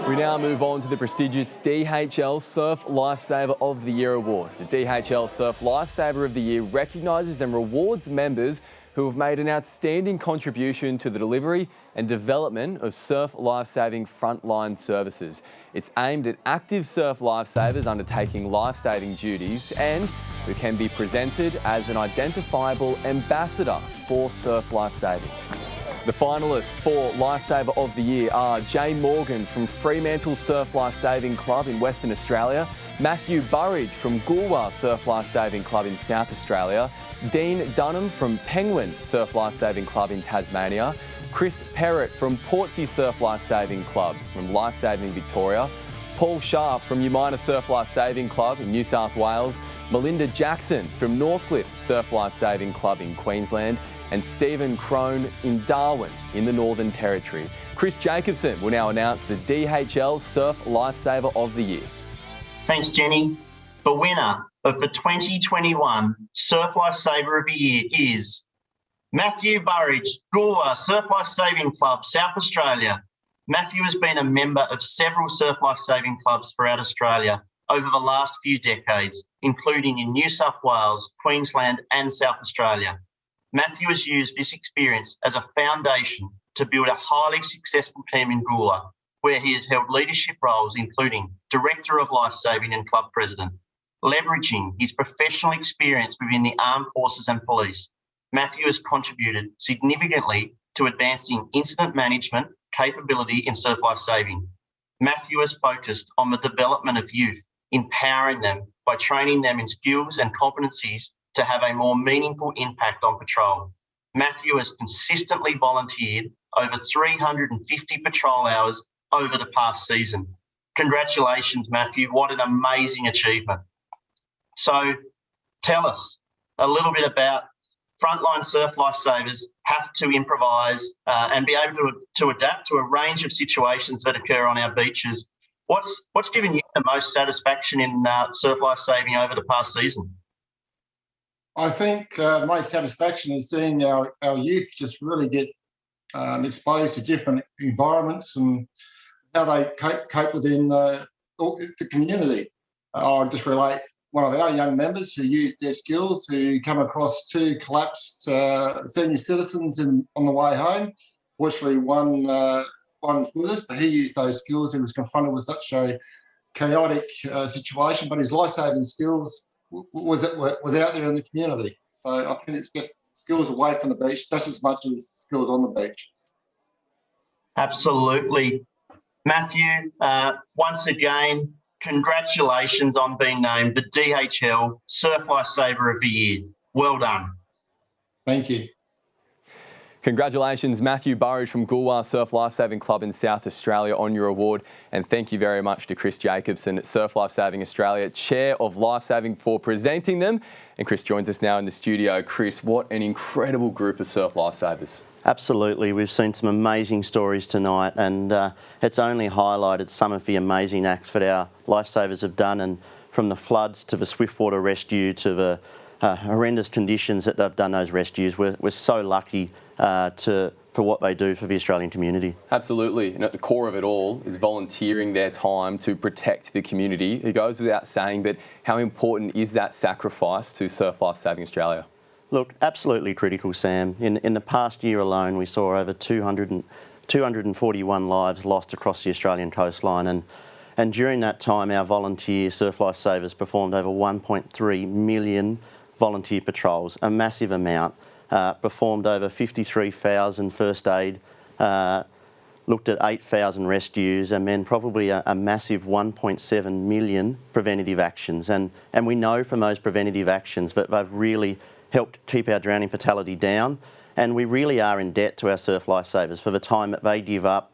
We now move on to the prestigious DHL Surf Lifesaver of the Year Award. The DHL Surf Lifesaver of the Year recognises and rewards members who have made an outstanding contribution to the delivery and development of surf lifesaving frontline services. It's aimed at active surf lifesavers undertaking lifesaving duties and who can be presented as an identifiable ambassador for surf lifesaving. The finalists for Lifesaver of the Year are Jay Morgan from Fremantle Surf Lifesaving Club in Western Australia, Matthew Burridge from Goolwa Surf Lifesaving Club in South Australia, Dean Dunham from Penguin Surf Lifesaving Club in Tasmania, Chris Perrott from Portsea Surf Lifesaving Club from Lifesaving Victoria, Paul Sharp from Umina Surf Lifesaving Club in New South Wales, Melinda Jackson from Northcliffe Surf Lifesaving Club in Queensland, and Stephen Crone in Darwin in the Northern Territory. Chris Jacobson will now announce the DHL Surf Lifesaver of the Year. Thanks, Jenny. The winner of the 2021 Surf Lifesaver of the Year is Matthew Burridge, Goolwa Surf Lifesaving Club, South Australia. Matthew has been a member of several surf lifesaving clubs throughout Australia over the last few decades, including in New South Wales, Queensland and South Australia. Matthew has used this experience as a foundation to build a highly successful team in Goolwa, where he has held leadership roles including Director of Lifesaving and Club President. Leveraging his professional experience within the Armed Forces and Police, Matthew has contributed significantly to advancing incident management capability in surf lifesaving. Matthew has focused on the development of youth, empowering them by training them in skills and competencies to have a more meaningful impact on patrol. Matthew has consistently volunteered over 350 patrol hours over the past season. Congratulations, Matthew. What an amazing achievement. So tell us a little bit about frontline surf lifesavers have to improvise and be able to adapt to a range of situations that occur on our beaches. What's given you the most satisfaction in surf lifesaving over the past season? I think my satisfaction is seeing our youth just really get exposed to different environments and how they cope within the community. I'll just relate one of our young members who used their skills who come across two collapsed senior citizens on the way home. Fortunately, one with us, but he used those skills. He was confronted with such a chaotic situation, but his life-saving skills was out there in the community. So I think it's just skills away from the beach just as much as skills on the beach. Absolutely. Matthew, once again, congratulations on being named the DHL Surf Lifesaver of the Year. Well done. Thank you. Congratulations, Matthew Burridge from Goolwa Surf Lifesaving Club in South Australia on your award. And thank you very much to Chris Jacobson at Surf Lifesaving Australia, Chair of Lifesaving, for presenting them. And Chris joins us now in the studio. Chris, what an incredible group of surf lifesavers. Absolutely. We've seen some amazing stories tonight, and it's only highlighted some of the amazing acts that our lifesavers have done, and from the floods to the swiftwater rescue to the horrendous conditions that they've done those rescues. We're so lucky for what they do for the Australian community. Absolutely, and at the core of it all is volunteering their time to protect the community. It goes without saying, but how important is that sacrifice to Surf Lifesaving Australia? Look, absolutely critical, Sam. In the past year alone, we saw over 241 lives lost across the Australian coastline, and during that time, our volunteer surf lifesavers performed over 1.3 million volunteer patrols, a massive amount. Performed over 53,000 first aid, looked at 8,000 rescues, and then probably a massive 1.7 million preventative actions. And we know from those preventative actions that they've really helped keep our drowning fatality down. And we really are in debt to our surf lifesavers for the time that they give up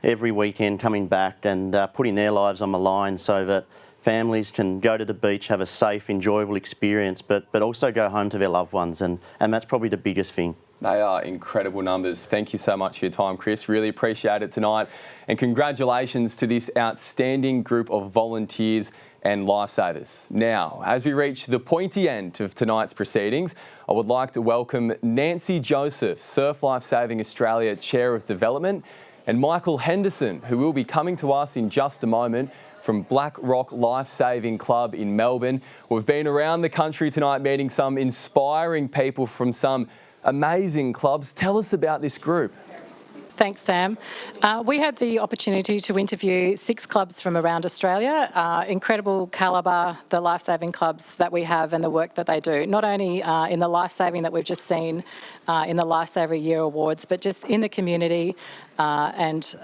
every weekend coming back and putting their lives on the line so that families can go to the beach, have a safe, enjoyable experience, but also go home to their loved ones, and that's probably the biggest thing. They are incredible numbers. Thank you so much for your time, Chris. Really appreciate it tonight. And congratulations to this outstanding group of volunteers and lifesavers. Now, as we reach the pointy end of tonight's proceedings, I would like to welcome Nancy Joseph, Surf Lifesaving Australia Chair of Development, and Michael Henderson, who will be coming to us in just a moment from Black Rock Lifesaving Club in Melbourne. We've been around the country tonight meeting some inspiring people from some amazing clubs. Tell us about this group. Thanks, Sam. We had the opportunity to interview 6 clubs from around Australia. Incredible calibre, the lifesaving clubs that we have and the work that they do, not only in the lifesaving that we've just seen in the Lifesaver Year Awards, but just in the community and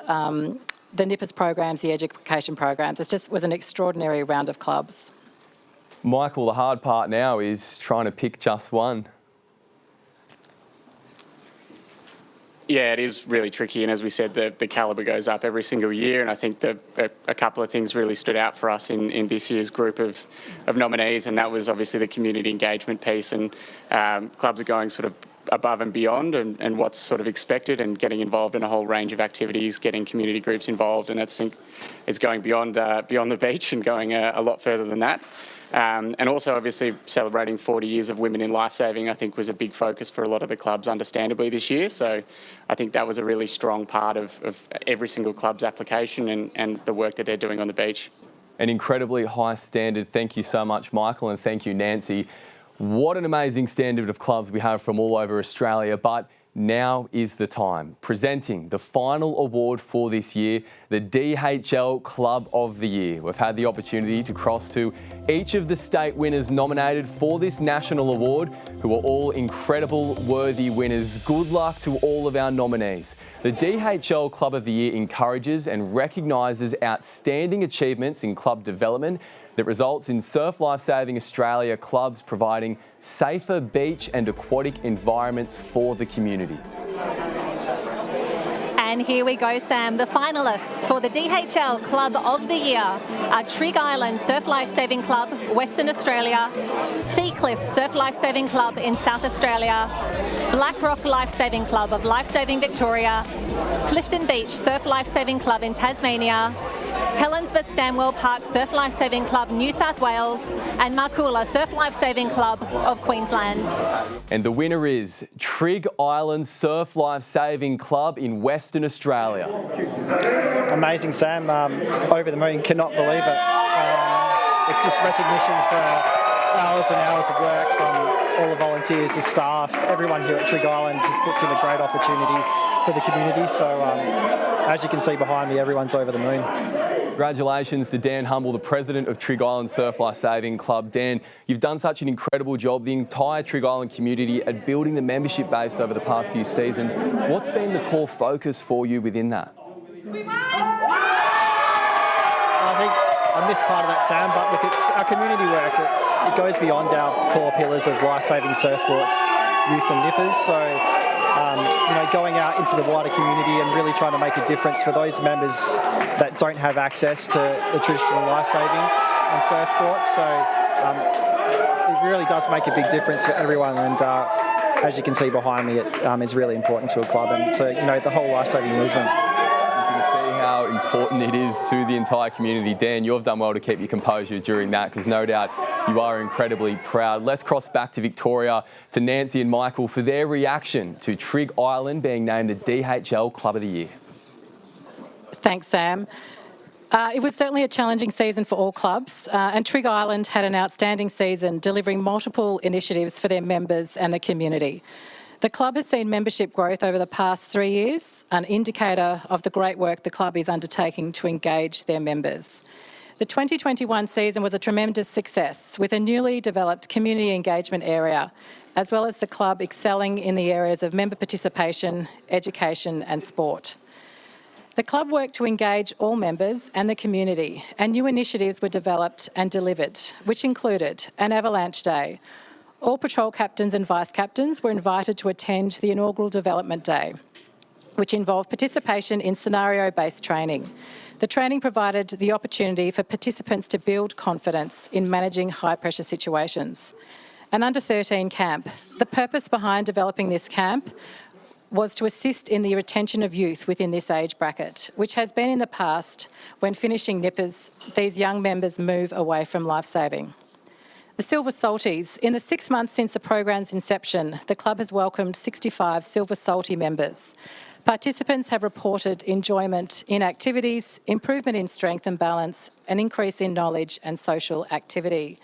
the NIPPERS programs, the education programs. It just was an extraordinary round of clubs. Michael, the hard part now is trying to pick just one. Yeah, it is really tricky, and as we said, the calibre goes up every single year, and I think a couple of things really stood out for us in this year's group of nominees, and that was obviously the community engagement piece, and clubs are going sort of above and beyond and what's sort of expected, and getting involved in a whole range of activities, getting community groups involved, and that's it's going beyond the beach and going a lot further than that. And also, obviously, celebrating 40 years of women in lifesaving, I think, was a big focus for a lot of the clubs, understandably, this year. So I think that was a really strong part of every single club's application and the work that they're doing on the beach. An incredibly high standard. Thank you so much, Michael, and thank you, Nancy. What an amazing standard of clubs we have from all over Australia, but now is the time. Presenting the final award for this year, the DHL Club of the Year. We've had the opportunity to cross to each of the state winners nominated for this national award, who are all incredible, worthy winners. Good luck to all of our nominees. The DHL Club of the Year encourages and recognises outstanding achievements in club development that results in Surf Lifesaving Australia clubs providing safer beach and aquatic environments for the community. And here we go, Sam. The finalists for the DHL Club of the Year are Trig Island Surf Lifesaving Club, Western Australia, Seacliff Surf Lifesaving Club in South Australia, Blackrock Lifesaving Club of Lifesaving Victoria, Clifton Beach Surf Lifesaving Club in Tasmania, Helensburgh Stanwell Park Surf Lifesaving Club, New South Wales, and Marcoola Surf Lifesaving Club of Queensland. And the winner is Trig Island Surf Lifesaving Club in Western Australia. Amazing, Sam. Over the moon, cannot believe it. It's just recognition for hours and hours of work from all the volunteers, the staff, everyone here at Trig Island just puts in a great opportunity for the community. So as you can see behind me, everyone's over the moon. Congratulations to Dan Humble, the president of Trig Island Surf Lifesaving Club. Dan, you've done such an incredible job, the entire Trig Island community, at building the membership base over the past few seasons. What's been the core focus for you within that? I think I missed part of that, Sam, but look, it's our community work. It goes beyond our core pillars of lifesaving surf sports, youth and nippers. So, going out into the wider community and really trying to make a difference for those members that don't have access to the traditional lifesaving and surf sports. So it really does make a big difference for everyone. And as you can see behind me, it is really important to a club and to the whole lifesaving movement. How important it is to the entire community. Dan, you've done well to keep your composure during that, because no doubt you are incredibly proud. Let's cross back to Victoria, to Nancy and Michael for their reaction to Trig Island being named the DHL Club of the Year. Thanks, Sam. It was certainly a challenging season for all clubs, and Trig Island had an outstanding season, delivering multiple initiatives for their members and the community. The club has seen membership growth over the past 3 years, an indicator of the great work the club is undertaking to engage their members. The 2021 season was a tremendous success, with a newly developed community engagement area, as well as the club excelling in the areas of member participation, education and sport. The club worked to engage all members and the community, and new initiatives were developed and delivered, which included an avalanche day. All patrol captains and vice captains were invited to attend the inaugural development day, which involved participation in scenario-based training. The training provided the opportunity for participants to build confidence in managing high-pressure situations. An under-13 camp. The purpose behind developing this camp was to assist in the retention of youth within this age bracket, which has been in the past when finishing nippers, these young members move away from lifesaving. The Silver Salties. In the 6 months since the program's inception, the club has welcomed 65 Silver Salty members. Participants have reported enjoyment in activities, improvement in strength and balance, an increase in knowledge and social activity.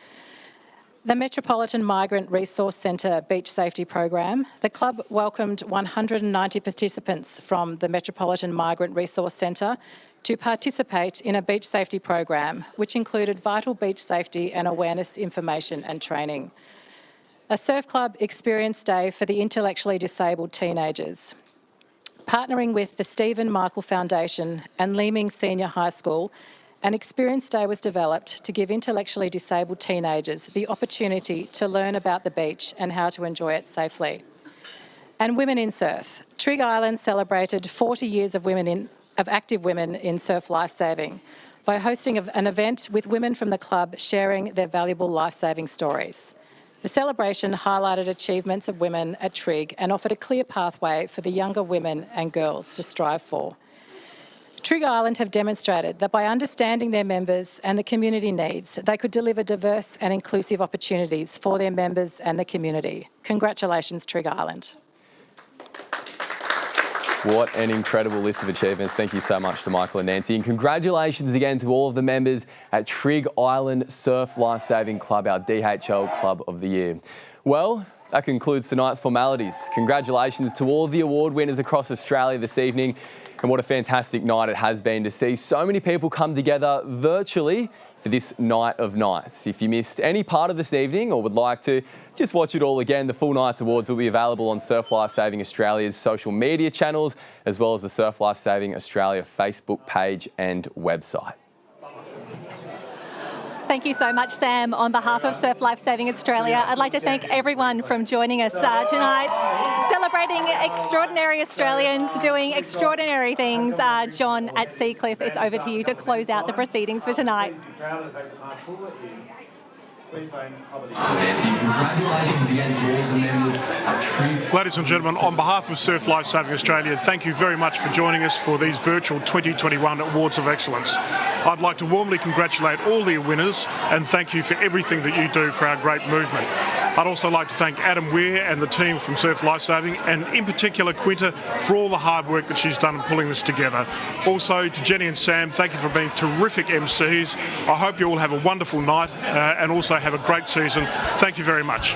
The Metropolitan Migrant Resource Centre Beach Safety Program. The club welcomed 190 participants from the Metropolitan Migrant Resource Centre to participate in a beach safety program, which included vital beach safety and awareness information and training. A Surf Club Experience Day for the intellectually disabled teenagers. Partnering with the Stephen Michael Foundation and Leeming Senior High School, an Experience Day was developed to give intellectually disabled teenagers the opportunity to learn about the beach and how to enjoy it safely. And Women in Surf. Trig Island celebrated 40 years of active women in surf lifesaving by hosting an event with women from the club sharing their valuable lifesaving stories. The celebration highlighted achievements of women at Trig and offered a clear pathway for the younger women and girls to strive for. Trig Island have demonstrated that by understanding their members and the community needs, they could deliver diverse and inclusive opportunities for their members and the community. Congratulations, Trig Island. What an incredible list of achievements. Thank you so much to Michael and Nancy. And congratulations again to all of the members at Trig Island Surf Lifesaving Club, our DHL Club of the Year. Well, that concludes tonight's formalities. Congratulations to all of the award winners across Australia this evening. And what a fantastic night it has been to see so many people come together virtually for this night of nights. If you missed any part of this evening or would like to just watch it all again, the full night's awards will be available on Surf Lifesaving Australia's social media channels, as well as the Surf Lifesaving Australia Facebook page and website. Thank you so much, Sam. On behalf of Surf Lifesaving Australia, I'd like to thank everyone from joining us tonight, celebrating extraordinary Australians doing extraordinary things. John at Seacliff, it's over to you to close out the proceedings for tonight. Congratulations again to all the members at Trig. Ladies and gentlemen, on behalf of Surf Lifesaving Australia, thank you very much for joining us for these virtual 2021 Awards of Excellence. I'd like to warmly congratulate all the winners and thank you for everything that you do for our great movement. I'd also like to thank Adam Weir and the team from Surf Lifesaving, and in particular Quinta, for all the hard work that she's done in pulling this together. Also to Jenny and Sam, thank you for being terrific MCs. I hope you all have a wonderful night and also have a great season. Thank you very much.